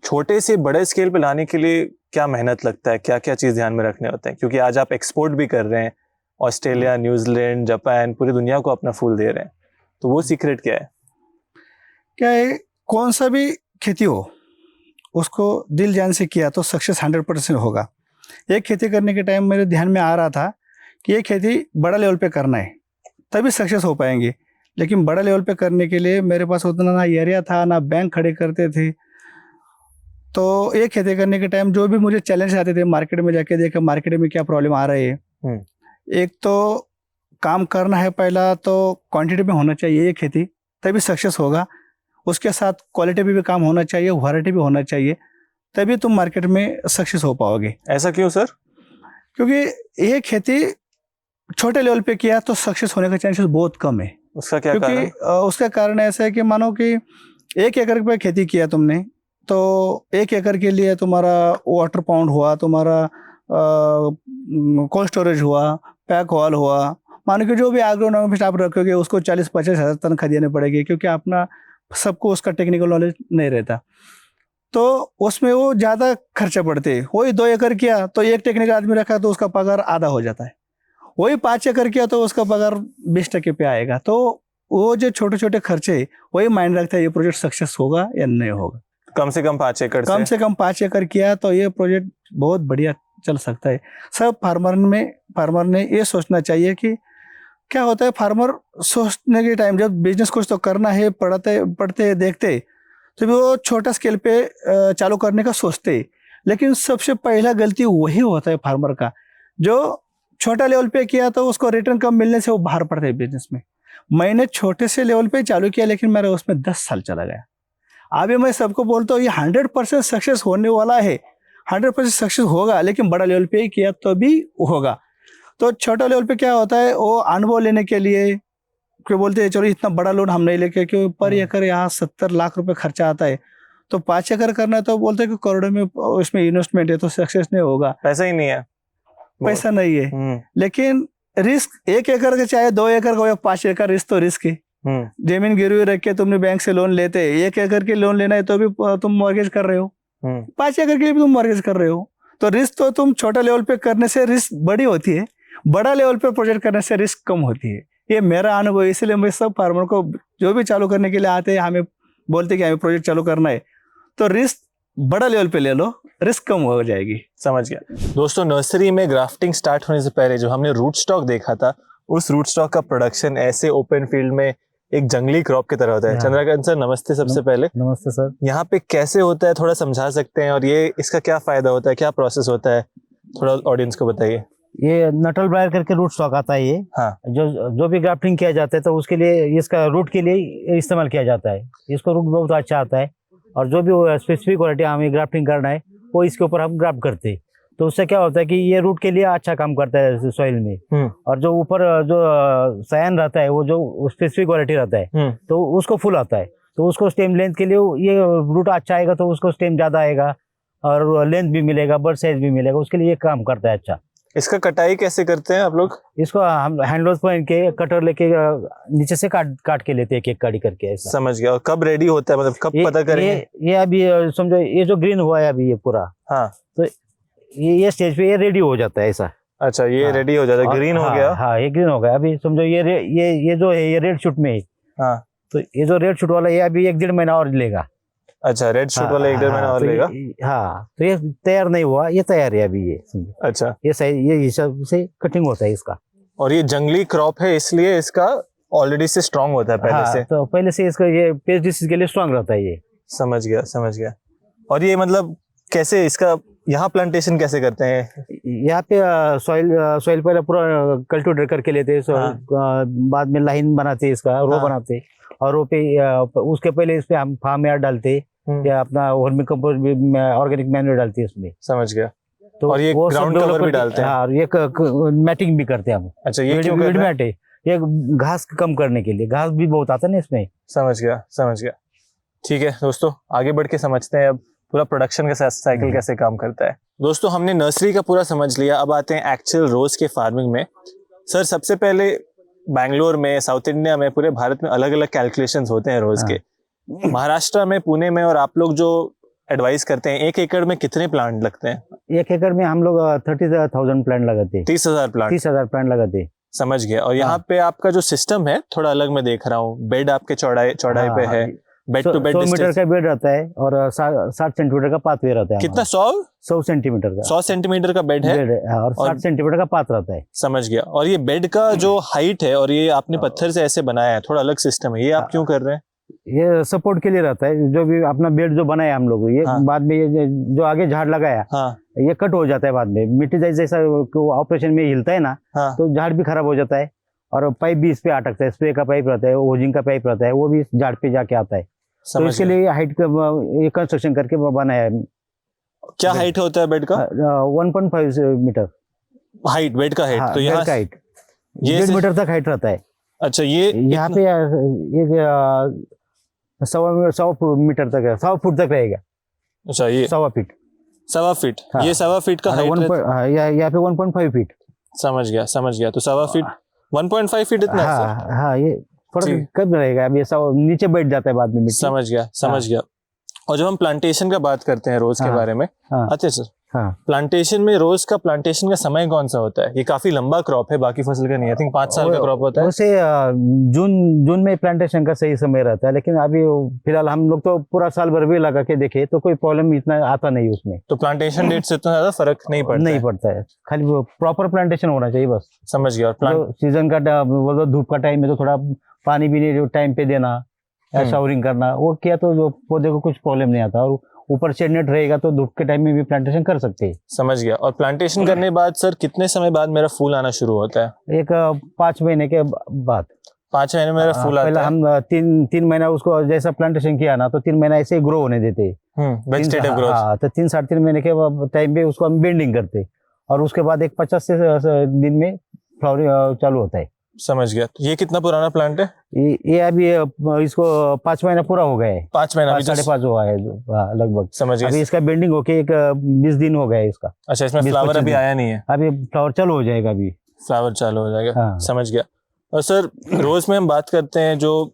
छोटे से बड़े स्केल पे लाने के लिए क्या मेहनत लगता है, क्या क्या चीज़ ध्यान में रखने होते हैं, क्योंकि आज आप एक्सपोर्ट भी कर रहे हैं, ऑस्ट्रेलिया, न्यूजीलैंड, जापान, पूरी दुनिया को अपना फूल दे रहे हैं, तो वो सीक्रेट क्या है? क्या है, कौन सा भी खेती हो उसको दिल जान से किया तो सक्सेस 100% होगा। एक खेती करने के टाइम मेरे ध्यान में आ रहा था कि ये खेती बड़ा लेवल पे करना है, तभी सक्सेस हो पाएंगे। लेकिन बड़ा लेवल पे करने के लिए मेरे पास उतना ना एरिया था, ना बैंक खड़े करते थे। तो ये खेती करने के टाइम जो भी मुझे चैलेंज आते थे, मार्केट में जाके देखा मार्केट में क्या प्रॉब्लम आ रही है। एक तो काम करना है, पहला तो क्वांटिटी में होना चाहिए ये खेती, तभी सक्सेस होगा। उसके साथ क्वालिटी भी काम होना चाहिए, वैरायटी भी होना चाहिए, तभी तुम मार्केट में सक्सेस हो पाओगे। ऐसा क्यों सर? क्योंकि ये खेती छोटे लेवल पे किया तो सक्सेस होने का चांसेस बहुत कम है। उसका क्या कारण है? उसका कारण ऐसा है कि मानो कि 1 एकड़ पे खेती किया तुमने, तो 1 एकड़ के लिए तुम्हारा वाटर पाउंड हुआ, तुम्हारा कोल्ड स्टोरेज हुआ, पैक हॉल हुआ, मानो कि जो भी एग्रोनॉमिस्ट आप रखोगे उसको 40-50 हज़ार तनख्वाह देनी पड़ेगी, क्योंकि अपना सबको उसका टेक्निकल नॉलेज नहीं रहता। तो उसमें वो ज़्यादा खर्चा पड़ते हैं। वही 2 एकड़ किया तो एक टेक्निकल आदमी रखा तो उसका पगार आधा हो जाता है। वही 5 एकड़ किया तो उसका पगार 20% पे आएगा। तो वो जो छोटे छोटे खर्चे, वही माइंड रखता है ये प्रोजेक्ट सक्सेस होगा या नहीं होगा। कम से कम 5 एकड़ कम से कम 5 एकड़ किया तो ये प्रोजेक्ट बहुत बढ़िया चल सकता है। सब फार्मर ने ये सोचना चाहिए कि क्या होता है, फार्मर सोचने के टाइम जब बिजनेस कुछ तो करना है, पढ़ते देखते, तो वो छोटा स्केल पे चालू करने का सोचते। लेकिन सबसे पहला गलती वही होता है फार्मर का, जो छोटा लेवल पे किया तो उसको रिटर्न कम मिलने से वो बाहर पड़ता है बिजनेस में। मैंने छोटे से लेवल पे चालू किया, लेकिन मेरा उसमें 10 साल चला गया। अभी मैं सबको बोलता हूँ ये 100% सक्सेस होने वाला है, 100% सक्सेस होगा, लेकिन बड़ा लेवल पे ही किया तो भी होगा। तो छोटा लेवल पे क्या होता है, वो अनुभव लेने के लिए क्यों बोलते हैं चलो इतना बड़ा लोन हम नहीं लेके, क्यों पर एकड़ यहाँ 70 लाख रुपए खर्चा आता है, तो 5 एकड़ करना है तो बोलते हैं कि करोड़ों में उसमें इन्वेस्टमेंट है तो सक्सेस नहीं होगा। पैसा ही नहीं है, पैसा नहीं है, लेकिन रिस्क 1 एकड़ का चाहे 2 एकड़ का या 5 एकड़, रिस्क तो रिस्क है। जमीन गिरवी रख के तुमने बैंक से लोन लेते, 1 एकड़ के लोन लेना है तो भी तुम मॉर्गेज कर रहे हो, 5 एकड़ के लिए भी तुम मॉर्गेज कर रहे हो। तो रिस्क तो तुम छोटा लेवल पे करने से रिस्क बड़ी होती है, बड़ा लेवल पे प्रोजेक्ट करने से रिस्क कम होती है। ये मेरा अनुभव है, इसलिए मैं सब फार्मर को जो भी चालू करने के लिए आते हैं हमें बोलते कि हमें प्रोजेक्ट चालू करना है तो रिस्क बड़ा लेवल पे ले लो, रिस्क कम हो जाएगी। समझ गया। दोस्तों, नर्सरी में ग्राफ्टिंग स्टार्ट होने से पहले जो हमने रूट स्टॉक देखा था, उस रूट स्टॉक का प्रोडक्शन ऐसे ओपन फील्ड में एक जंगली क्रॉप की तरह होता है। चंद्रकांत सर नमस्ते। सबसे पहले नमस्ते सर। यहाँ पे कैसे होता है थोड़ा समझा सकते हैं, और ये इसका क्या फायदा होता है, क्या प्रोसेस होता है, थोड़ा ऑडियंस को बताइए। ये नटल ब्रायर करके रूट स्टॉक आता है। ये हाँ। जो भी ग्राफ्टिंग किया जाता है तो उसके लिए इसका रूट के लिए इस्तेमाल किया जाता है। इसको रूट बहुत अच्छा आता है, और जो भी स्पेसिफिक क्वालिटी हमें ग्राफ्टिंग करना है वो इसके ऊपर हम ग्राफ्ट करते हैं। तो उससे क्या होता है कि ये रूट के लिए अच्छा काम करता है सॉइल में, और जो ऊपर जो सयान रहता है वो जो स्पेसिफिक क्वालिटी रहता है तो उसको फुल आता है। तो उसको स्टेम लेंथ के लिए ये रूट अच्छा आएगा तो उसको स्टेम ज्यादा आएगा और लेंथ भी मिलेगा, बर्ड साइज भी मिलेगा, उसके लिए ये काम करता है अच्छा। इसका कटाई कैसे करते हैं आप लोग? इसको हम हैंडलोज पहन के कटर लेके नीचे से काट के लेते हैं, एक एक काटी करके ऐसा। समझ गया। और कब रेडी होता है, मतलब कब पता करेंगे? ये अभी समझो ये जो ग्रीन हुआ है अभी ये पूरा, हाँ, तो ये स्टेज पे ये रेडी हो जाता है ऐसा। अच्छा, ये हाँ, रेडी हो जाता है, ग्रीन हो गया। हाँ, ये ग्रीन हो गया। अभी समझो ये जो है ये रेड शूट में है। हाँ, तो ये जो रेड शूट वाला ये अभी 1-1.5 महीना और लेगा। अच्छा, रेड शूट वाला 1-1.5 महीना और तो लेगा। हाँ, तो ये तैयार नहीं हुआ, ये तैयार है अभी ये समझो। अच्छा, ये सही, ये हिसाब से कटिंग होता है इसका। और ये जंगली क्रॉप है इसलिए इसका ऑलरेडी से स्ट्रांग होता है पहले से। तो पहले से इसका ये पेस्ट डिसीज के लिए स्ट्रांग रहता है ये। समझ गया, समझ गया। और ये मतलब कैसे इसका यहाँ प्लांटेशन कैसे करते हैं? यहाँ पे सॉइल पहले पूरा कल्टीवेटर करके लेते हैं, बाद में लाइन बनाते हैं, इसका रो बनाते हैं, और रो पे उसके पहले इस पे हम फार्म यार्ड डालते हैं या अपना वर्मी कंपोस्ट ऑर्गेनिक मैन्योर डालते हैं उसमें। समझ गया। तो और ये ग्राउंड कवर भी डालते हैं। हाँ, ये मैटिंग भी करते हैं हम। अच्छा, ये क्यों करते हैं? मैट है ये घास कम करने के लिए, घास भी बहुत आता है ना इसमें। समझ गया, समझ गया। ठीक है दोस्तों, आगे बढ़ के समझते हैं अब पूरा प्रोडक्शन का साइकिल कैसे काम करता है। दोस्तों, हमने नर्सरी का पूरा समझ लिया, अब आते हैं एक्चुअल रोज के फार्मिंग में। सर, सबसे पहले बैंगलोर में, साउथ इंडिया में, पूरे भारत में अलग अलग कैलकुलेशंस होते हैं रोज के। महाराष्ट्र में, पुणे में, और आप लोग जो एडवाइस करते हैं 1 एकड़ में कितने प्लांट लगते हैं? 1 एकड़ में हम लोग 30,000 प्लांट लगाते हैं। 30,000 प्लांट? 30,000 प्लांट लगाते हैं। समझ गया। और यहाँ पे आपका जो सिस्टम है थोड़ा अलग मैं देख रहा हूँ, बेड आपके चौड़ाई पे है, बेड टू बेड 100 मीटर का बेड रहता है और 60 सेंटीमीटर का पाथवे रहता है। कितना? 100 सेंटीमीटर का 100 सेंटीमीटर का बेड है और 60 सेंटीमीटर का पाथ रहता है। समझ गया। और ये बेड का जो हाइट है, और ये आपने पत्थर से ऐसे बनाया है, थोड़ा अलग सिस्टम है, ये आप क्यों कर रहे हैं? ये सपोर्ट के लिए रहता है। जो भी अपना बेड जो बनाया हम लोग, ये बाद में ये जो आगे झाड़ लगाया, ये कट हो जाता है बाद में। मिट्टी जैसा ऑपरेशन में हिलता है ना, तो झाड़ भी खराब हो जाता है, और पाइप भी इस पे अटकता है। स्प्रे का पाइप रहता है, होजिंग का पाइप रहता है, वो भी झाड़ पे जाके आता है। तो इसके लिए हाइट का ये कंस्ट्रक्शन करके बनाया है। क्या हाइट होता है बेड का? 1.5 मीटर हाइट, बेड का हाइट। तो यहाँ हाइट 1.5 मीटर तक हाइट रहता है। अच्छा, ये यहाँ पे 1.25 मीटर तक है, 1.25 फुट तक रहेगा। अच्छा, ये 1.25 फीट। 1.25 फीट, ये 1.25 फीट का हाइट है। यहाँ पे 1.5 फीट। समझ गया, समझ गया। तो 1.25 फीट, 1.5 फीट इतना है? हाँ, ये थोड़ा कम रहेगा। अब ये नीचे बैठ जाता है बाद में। समझ गया, समझ गया। और जब हम प्लांटेशन का बात करते हैं रोज के बारे में, अच्छा सर, प्लांटेशन में रोज का प्लांटेशन का समय कौन सा होता है? ये काफी लंबा क्रॉप है, बाकी फसल का नहीं। आई थिंक 5 साल का क्रॉप होता है। वैसे जून में प्लांटेशन का सही समय रहता है, लेकिन अभी फिलहाल हम लोग तो पूरा साल भर भी लगा के देखे तो कोई प्रॉब्लम इतना आता नहीं उसमें। तो प्लांटेशन डेट से इतना ज्यादा फर्क नहीं पड़ता है। खाली प्रॉपर प्लांटेशन होना चाहिए बस। समझ गया। और सीजन का धूप का टाइम है तो थोड़ा पानी भी नहीं टाइम पे देना, शावरिंग करना, वो किया तो जो पौधे को कुछ प्रॉब्लम नहीं आता। और ऊपर शेड नेट रहेगा तो धूप के टाइम में भी प्लांटेशन कर सकते हैं। समझ गया। और प्लांटेशन करने के बाद सर कितने समय बाद मेरा फूल आना शुरू होता है? एक 5 महीने के बाद। 5 महीने में मेरा फूल पहले आता है? हम 3 महीना उसको जैसा प्लांटेशन किया ना तो 3 महीना ऐसे ही ग्रो होने देते हैं। Vegetative growth. हाँ, तो 3 साढ़े 3 महीने के टाइम पे उसको हम बेंडिंग करते और उसके बाद एक 50 से दिन में फ्लावरिंग चालू होता है। समझ गया। तो ये कितना पुराना प्लांट है? ये अभी इसको 5 महीना पूरा हो गया है। 5 महीना? 5.5 हुआ है लगभग। समझ अभी गया। इसका बेंडिंग होके एक 20 दिन हो गया है इसका। अच्छा, इसमें 20-25 फ्लावर अभी दिन। आया नहीं है? अभी फ्लावर चालू हो जाएगा अभी। फ्लावर चालू हो जाएगा। हाँ। समझ गया। और सर रोज में हम बात करते हैं जो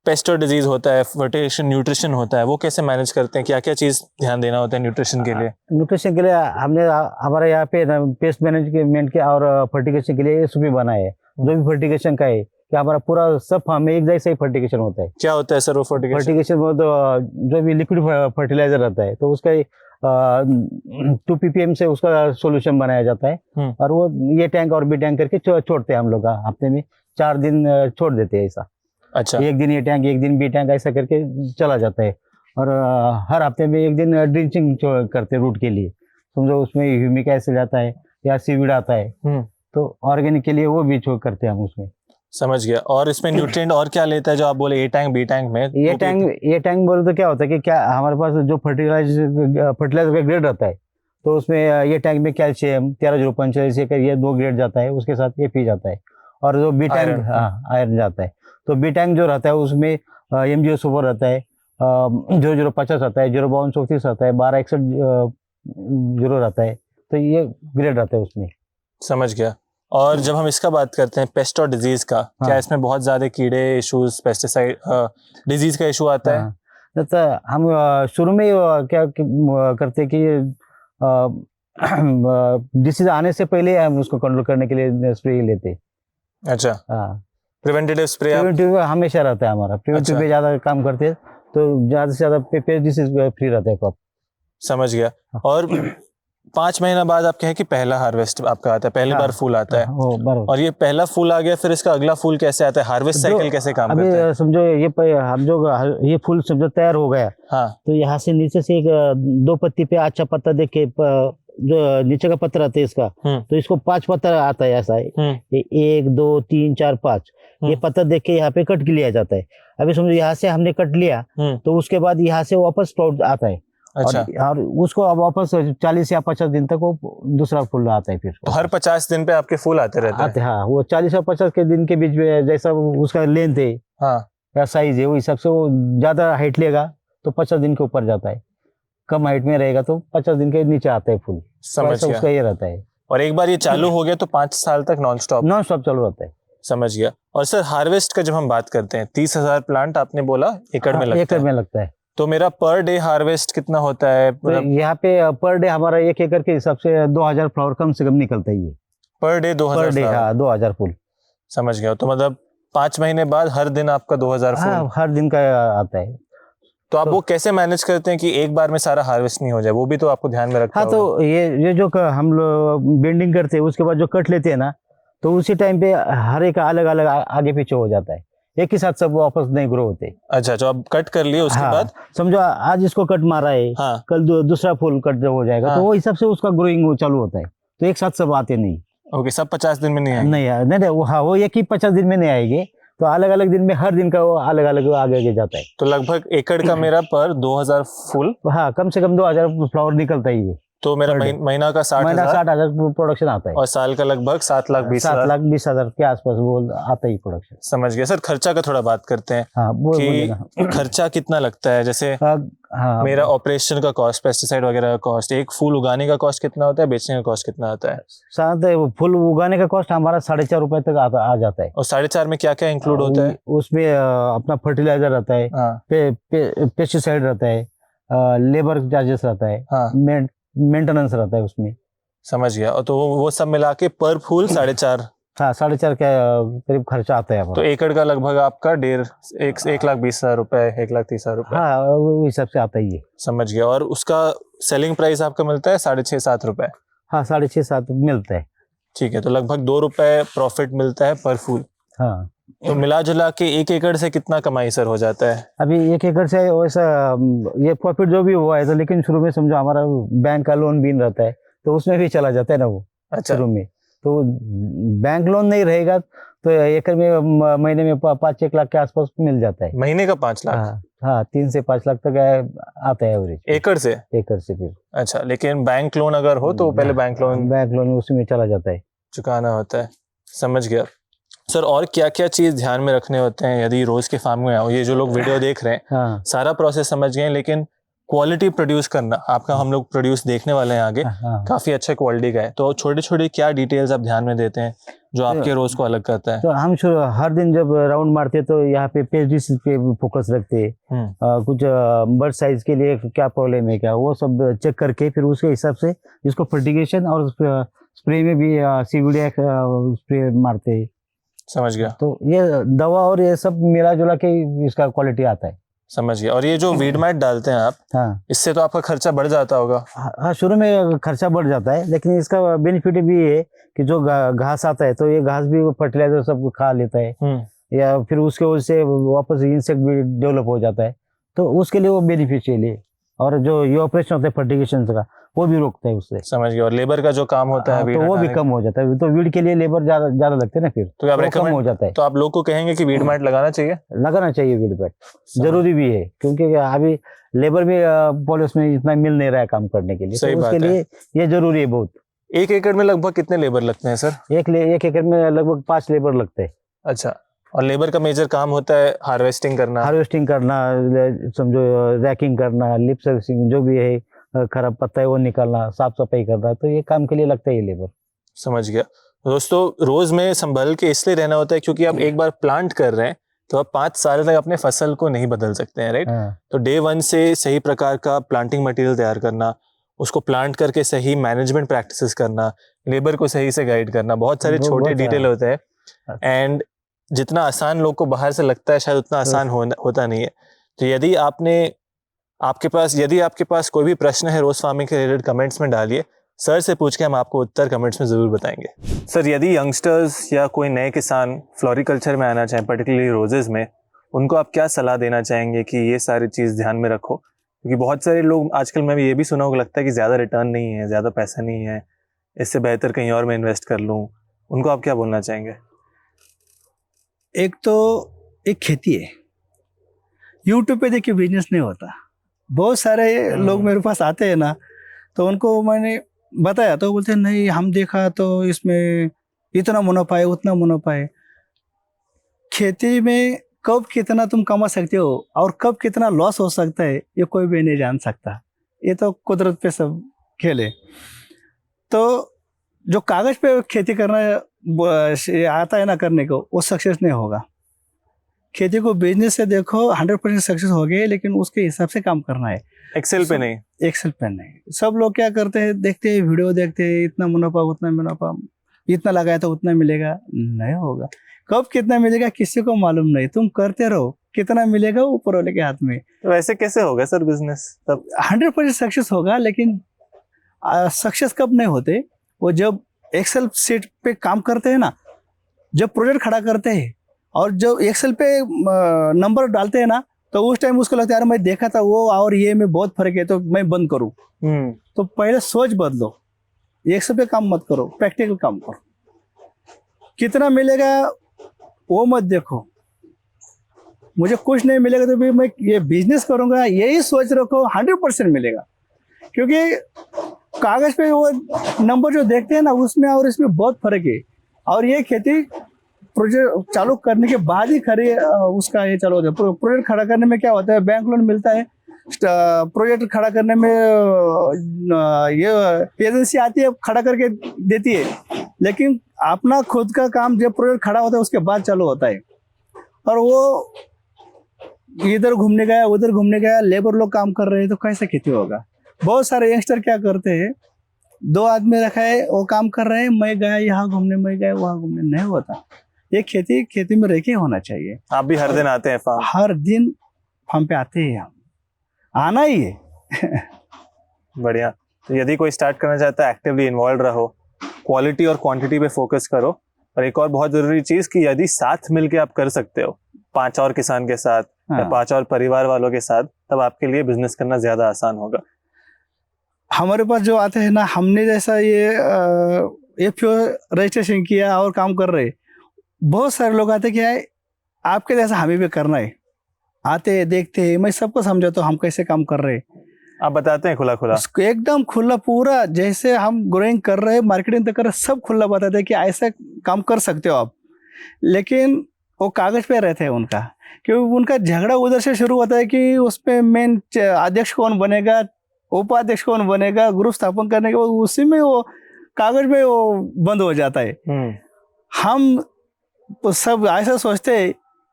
पेस्ट और डिजीज होता है, फर्टिलाइजेशन, न्यूट्रिशन होता है, वो कैसे मैनेज करते हैं? क्या क्या चीज ध्यान देना होता है न्यूट्रिशन के लिए? न्यूट्रिशन के लिए हमने हमारे यहाँ पे पेस्ट मैनेजमेंट के और फर्टिगेशन के लिए एसओपी बनाए है। जो भी फर्टिगेशन का है कि हमारा पूरा सब फार्म में एक जैसा ही फर्टिगेशन होता है। क्या होता है सर वो फर्टिगेशन? फर्टिगेशन में तो जो भी लिक्विड फर्टिलाइजर रहता है तो उसका 2 ppm से उसका सॉल्यूशन बनाया जाता है और वो ये टैंक और बी टैंक करके छोड़ते हैं हम लोग। हफ्ते में 4 दिन छोड़ देते हैं ऐसा। अच्छा। एक दिन ये टैंक, एक दिन बी टैंक, ऐसा करके चला जाता है। और हर हफ्ते में एक दिन ड्रिंचिंग करते हैं रूट के लिए। समझो उसमें ह्यूमिक एसिड आता है या सीवीड आता है तो ऑर्गेनिक के लिए वो भी करते हैं हम उसमें। समझ गया। और इसमें न्यूट्रिएंट और क्या लेता है जो आप बोले ए टैंक बी टैंक में? ये टैंक बोले तो क्या होता है कि क्या हमारे पास जो फर्टिलाइजर का ग्रेड रहता है तो उसमें ये टैंक में कैल्शियम 13.45 ये 2 ग्रेड जाता है, उसके साथ ये पी जाता है। और जो बी टैंक आयरन जाता है तो बी टैंक जो रहता है उसमें MgO सुपर रहता है, 0050 आता है, 05234 आता है, 1261 0 रहता है। तो ये ग्रेड रहता है उसमें। समझ गया। और जब हम इसका बात करते हैं पेस्ट और डिजीज का, क्या इसमें बहुत ज्यादा कीड़े इश्यूज, पेस्टिसाइड डिजीज का इशू आता है? तो हम शुरू में क्या करते कि डिसीज आने से पहले हम उसको कंट्रोल करने के लिए स्प्रे लेते। अच्छा। हाँ, प्रिवेंटिव स्प्रे? प्रिवेंटिव हमेशा रहता है हमारा। प्रिवेंटिव पे ज्यादा काम करते हैं तो ज्यादा से ज्यादा पेस्ट डिसीज फ्री रहता है क्रॉप। समझ गया। और 5 महीना बाद आप कहें कि पहला हार्वेस्ट आपका आता है, पहली बार फूल आता है। और ये पहला फूल आ गया, फिर इसका अगला फूल कैसे आता है? हार्वेस्ट साइकिल कैसे काम करता है? अभी समझो ये फूल समझो तैयार हो गया। हाँ। तो यहाँ से नीचे से एक 2 पत्ती पे अच्छा पत्ता देख के जो नीचे का पत्ता रहता है इसका तो इसको 5 पत्ता आता है ऐसा है। 1 2 3 4 5 ये पत्ता देख के यहाँ पे कट लिया जाता है। अभी समझो यहाँ से हमने कट लिया तो उसके बाद यहाँ से वापस स्प्राउट आता है। अच्छा। और उसको अब वापस 40 या 50 दिन तक वो दूसरा फूल आता है। फिर तो हर 50 दिन पे आपके फूल आते रहते हैं? हाँ, वो 40 और 50 के दिन के बीच में जैसा उसका लेंथ है या साइज है वो हिसाब से वो ज्यादा हाइट लेगा तो 50 दिन के ऊपर जाता है, कम हाइट में रहेगा तो 50 दिन के नीचे आता है फूल। समझ गया। उसका ये रहता है। और एक बार ये चालू हो गया तो 5 साल तक नॉन स्टॉप चालू रहता है। समझ गया। और सर हार्वेस्ट का जब हम बात करते हैं 30,000 प्लांट आपने बोला एकड़ में लगता है? एकड़ में लगता है। तो मेरा पर डे हार्वेस्ट कितना होता है? तो यहाँ पे पर डे हमारा 1 एकड़ के हिसाब से 2000 फ्लावर कम से कम निकलता है। ये पर डे 2000? पर डे, हाँ, 2000 फूल। समझ गया। तो मतलब 5 महीने बाद हर दिन आपका 2000 फूल? हाँ, हर दिन का आता है। तो आप वो कैसे मैनेज करते हैं कि एक बार में सारा हार्वेस्ट नहीं हो जाए? वो भी तो आपको ध्यान में रखना हाँ, तो ये जो हम लोग बेंडिंग करते हैं उसके बाद जो कट लेते हैं ना तो उसी टाइम पे हर एक अलग अलग आगे पीछे हो जाता है, एक ही साथ सब वापस नहीं ग्रो होते। अच्छा, तो अब कट कर लिए उसके बाद समझो आज इसको कट मारा है, कल दूसरा फूल कट हो जाएगा तो वो हिसाब से उसका ग्रोइंग चालू होता है। तो एक साथ सब आते नहीं। ओके, सब 50 दिन में नहीं आएंगे? नहीं, वो एक ही 50 दिन में नहीं आएंगे तो अलग अलग दिन में हर दिन का वो अलग अलग आगे जाता है। तो लगभग एकड़ का मेरा पर 2000 फूल? हाँ, कम से कम 2000 फ्लावर निकलता ही है। तो मेरा महीना का 60,000 प्रोडक्शन आता है। और साल का लगभग 7,20,000 के आसपास वो आता ही प्रोडक्शन। समझ गया। सर खर्चा का थोड़ा बात करते हैं। हाँ, कि खर्चा कितना लगता है? जैसे मेरा ऑपरेशन का कॉस्ट, पेस्टिसाइड वगैरह का कॉस्ट, एक फूल उगाने का कॉस्ट कितना होता है, बेचने का कॉस्ट कितना आता है? साथ फूल उगाने का कॉस्ट हमारा 4.5 रुपए तक आ जाता है। और 4.5 में क्या क्या इंक्लूड होता है? उसमें अपना फर्टिलाइजर रहता है, पेस्टिसाइड रहता है, लेबर चार्जेस रहता है, मेंटेनेंस रहता है उसमें। समझ गया। और तो वो सब मिला के पर फूल 4.5? हाँ, 4.5 का करीब खर्चा आता है। तो एकड़ का लगभग आपका 1,20,000 रुपए, 1,30,000 रुपए? हाँ, वो हिसाब से आता ही है। समझ गया। और उसका सेलिंग प्राइस आपका मिलता है 6.5-7 रुपए? हाँ, 6.5-7 मिलता है। ठीक है। तो लगभग 2 रुपए प्रॉफिट मिलता है पर फूल। हाँ। तो मिला जुला के 1 एकड़ से कितना कमाई सर हो जाता है? अभी 1 एकड़ से वैसा ये प्रॉफिट जो भी हुआ है तो, लेकिन शुरू में समझो हमारा बैंक का लोन भी रहता है तो उसमें भी चला जाता है ना वो। अच्छा। शुरू में तो बैंक लोन नहीं रहेगा तो एकड़ में महीने में 5-1 लाख के आसपास मिल जाता है। महीने का 5 लाख? हाँ 3 से 5 लाख तक आता है एवरेज एकड़ से? एकड़ से फिर। अच्छा, लेकिन बैंक लोन अगर हो तो पहले बैंक लोन उसमें चला जाता है, चुकाना होता है। समझ गया सर। और क्या क्या चीज ध्यान में रखने होते हैं यदि रोज के फार्म में आओ? ये जो लोग वीडियो देख रहे हैं हाँ सारा प्रोसेस समझ गए, लेकिन क्वालिटी प्रोड्यूस करना आपका, हम लोग प्रोड्यूस देखने वाले हैं आगे, हाँ। काफी अच्छा क्वालिटी का है। तो छोटे छोटे क्या डिटेल्स आप ध्यान में देते हैं जो आपके रोज को अलग करता है? तो हम हर दिन जब राउंड मारते तो यहाँ पे पेज डिसीज पे फोकस रखते हैं। कुछ बर्ड साइज के लिए क्या प्रॉब्लम है, क्या वो सब चेक करके फिर उसके हिसाब से इसको फर्टिगेशन और स्प्रे में भी सीवीडी स्प्रे मारते हैं। समझ गया। तो ये दवा और ये सब मिला जुला के इसका क्वालिटी आता है। समझ गया। और ये जो वीड मैट डालते हैं आप, हाँ इससे तो आपका खर्चा बढ़ जाता होगा? हाँ, शुरू में खर्चा बढ़ जाता है, लेकिन इसका बेनिफिट भी है कि जो घास आता है तो ये घास भी फर्टिलाइजर सब खा लेता है, या फिर उसके वजह से वापस इंसेक्ट भी डेवलप हो जाता है, तो उसके लिए वो बेनिफिशियल है। और जो ये ऑपरेशन होता है फर्टिगेशन का वो भी रोकता है उससे। समझ गया। और लेबर का जो काम होता है तो वो भी कम हो जाता है। तो वीड के लिए लेबर ज्यादा लगते हैं ना, फिर तो आप कम हो जाता है। तो आप लोग को कहेंगे कि वीड मैट लगाना चाहिए? लगाना चाहिए वीड मैट, जरूरी भी है, क्योंकि अभी लेबर भी पॉलिस में इतना मिल नहीं रहा है काम करने के लिए, सही तो उसके बात है। लिए ये जरूरी है बहुत। 1 एकड़ में लगभग कितने लेबर लगते हैं सर? एक एकड़ में लगभग 5 लेबर लगते हैं। अच्छा। और लेबर का मेजर काम होता है हार्वेस्टिंग करना? हार्वेस्टिंग करना, समझो रैकिंग करना, लिप सर्विसिंग, जो भी है खराब पत्ता है वो निकालना, साफ सफाई करना, तो ये काम के लिए लगता है ये लेबर। समझ गया। दोस्तों, रोज में संभल के इसलिए रहना होता है क्योंकि आप एक बार प्लांट कर रहे हैं तो आप 5 साल तक अपने फसल को नहीं बदल सकते हैं, राइट? तो डे 1 से सही प्रकार का प्लांटिंग मटेरियल तैयार करना, उसको प्लांट करके सही मैनेजमेंट प्रैक्टिसेस करना, लेबर को सही से गाइड करना, बहुत सारे छोटे डिटेल होते हैं। एंड जितना आसान लोग को बाहर से लगता है शायद उतना आसान होता नहीं है। तो यदि आपके पास कोई भी प्रश्न है रोज फार्मिंग के रिलेटेड, कमेंट्स में डालिए, सर से पूछ के हम आपको उत्तर कमेंट्स में जरूर बताएंगे। सर, यदि यंगस्टर्स या कोई नए किसान फ्लोरिकल्चर में आना चाहें, पर्टिकुलरली रोजेस में, उनको आप क्या सलाह देना चाहेंगे कि ये सारी चीज़ ध्यान में रखो? क्योंकि बहुत सारे लोग आजकल, मैं ये भी सुना होगा, लगता है कि ज़्यादा रिटर्न नहीं है, ज़्यादा पैसा नहीं है, इससे बेहतर कहीं और में इन्वेस्ट कर लूँ, उनको आप क्या बोलना चाहेंगे? एक तो एक खेती है, यूट्यूब पे देखिए बिजनेस नहीं होता। बहुत सारे लोग मेरे पास आते हैं ना, तो उनको मैंने बताया तो बोलते हैं नहीं, हम देखा तो इसमें इतना मुनाफा है, उतना मुनाफा है। खेती में कब कितना तुम कमा सकते हो और कब कितना लॉस हो सकता है ये कोई भी नहीं जान सकता। ये तो कुदरत पे सब खेल है। तो जो कागज पे खेती करना आता है ना करने को, वो सक्सेस नहीं होगा। खेती को बिजनेस से देखो 100% सक्सेस हो गए, लेकिन उसके हिसाब से काम करना है, एक्सेल पे नहीं। एक्सेल पे नहीं। सब लोग क्या करते हैं, देखते हैं वीडियो, देखते हैं इतना मुनाफा उतना मुनाफा, इतना लगाया तो उतना मिलेगा, नहीं होगा। कब कितना मिलेगा किसी को मालूम नहीं, तुम करते रहो, कितना मिलेगा ऊपर वाले के हाथ में। तो ऐसे कैसे होगा सर बिजनेस? तब 100% सक्सेस होगा, लेकिन सक्सेस कब नहीं होते, वो जब एक्सेल सीट पे काम करते हैं ना, जब प्रोजेक्ट खड़ा करते हैं और जब एक्सेल पे नंबर डालते हैं ना, तो उस टाइम उसको लगता है यार मैं देखा था वो और ये में बहुत फर्क है, तो मैं बंद करूं। तो पहले सोच बदलो, एक्सेल पे काम मत करो, प्रैक्टिकल काम करो। कितना मिलेगा वो मत देखो, मुझे कुछ नहीं मिलेगा तो भी मैं ये बिजनेस करूंगा, यही सोच रखो, 100% मिलेगा। क्योंकि कागज पे वो नंबर जो देखते हैं ना, उसमें और इसमें बहुत फर्क है। और ये खेती प्रोजेक्ट चालू करने के बाद ही खरी उसका ये चालू होता है। प्रोजेक्ट खड़ा करने में क्या होता है, बैंक लोन मिलता है, प्रोजेक्ट खड़ा करने में ये एजेंसी आती है, खड़ा करके देती है, लेकिन अपना खुद का काम जब प्रोजेक्ट खड़ा होता है उसके बाद चालू होता है। और वो इधर घूमने गया, उधर घूमने गया, लेबर लोग काम कर रहे हैं, तो कैसे खेती होगा? बहुत सारे यंगस्टर क्या करते हैं, 2 आदमी रखा है, वो काम कर रहे हैं, मैं गया यहाँ घूमने, मैं गया वहाँ घूमने, नहीं होता। ये खेती में रह के होना चाहिए। आप भी हर दिन आते हैं फार्म? हर दिन फार्म पे आते हैं, हम आना ही है। बढ़िया। तो यदि कोई स्टार्ट करना चाहता है, एक्टिवली इन्वॉल्व रहो, क्वालिटी और क्वांटिटी पे फोकस करो, और एक और बहुत जरूरी चीज कि यदि साथ मिलके आप कर सकते हो 5 और किसान के साथ या हाँ। 5 और परिवार वालों के साथ, तब आपके लिए बिजनेस करना ज्यादा आसान होगा। हमारे पास जो आते हैं ना, हमने जैसा ये एफपीओ रजिस्ट्रेशन किया और काम कर रहे, बहुत सारे लोग आते क्या है, आपके जैसा हमें भी करना है, आते हैं देखते हैं, मैं सबको समझाता हूँ हम कैसे काम कर रहे हैं, आप बताते हैं खुला खुला? उसको एकदम खुला पूरा, जैसे हम ग्रोइंग कर रहे हैं, मार्केटिंग तक कर रहे हैं, सब खुला बताते हैं कि ऐसा काम कर सकते हो आप। लेकिन वो कागज पे रहते हैं उनका, क्योंकि उनका झगड़ा उधर से शुरू होता है कि उसमें मेन अध्यक्ष कौन बनेगा, उपाध्यक्ष कौन बनेगा, ग्रुप स्थापन करने के बाद उसी में वो कागज में वो बंद हो जाता है। हम तो सब ऐसा सोचते हैं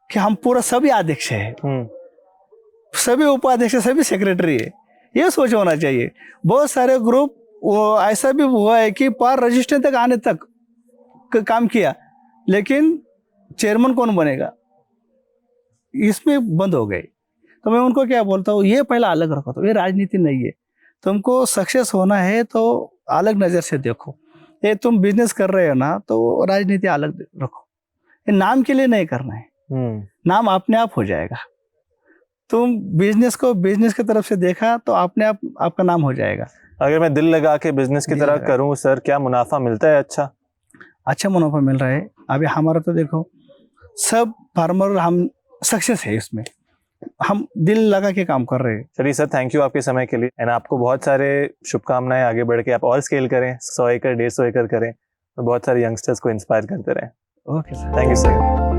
कि हम पूरा सभी अध्यक्ष है, सभी उपाध्यक्ष, सभी सेक्रेटरी है, ये सोच होना चाहिए। बहुत सारे ग्रुप वो ऐसा भी हुआ है कि पार रजिस्ट्रेशन तक आने तक काम किया, लेकिन चेयरमैन कौन बनेगा इसमें बंद हो गए। तो मैं उनको क्या बोलता हूँ, ये पहला अलग रखो, तो ये राजनीति नहीं है, तुमको सक्सेस होना है तो अलग नज़र से देखो। ये तुम बिजनेस कर रहे हो ना, तो राजनीति अलग रखो, ये नाम के लिए नहीं करना है, नाम अपने आप हो जाएगा। तुम बिजनेस को बिजनेस की तरफ से देखा तो अपने आप आपका नाम हो जाएगा। अगर मैं दिल लगा के बिजनेस की तरह करूं सर, क्या मुनाफा मिलता है? अच्छा मुनाफा मिल रहा है। अभी हमारा तो देखो सब फार्मर हम सक्सेस है, इसमें हम दिल लगा के काम कर रहे हैं। चलिए सर, थैंक यू आपके समय के लिए, एंड आपको बहुत सारे शुभकामनाएं, आगे बढ़ के आप और स्केल करें, 100 एकड़ 150 एकड़ करें, तो बहुत सारे यंगस्टर्स को इंस्पायर करते रहें। Okay sir, thank you sir.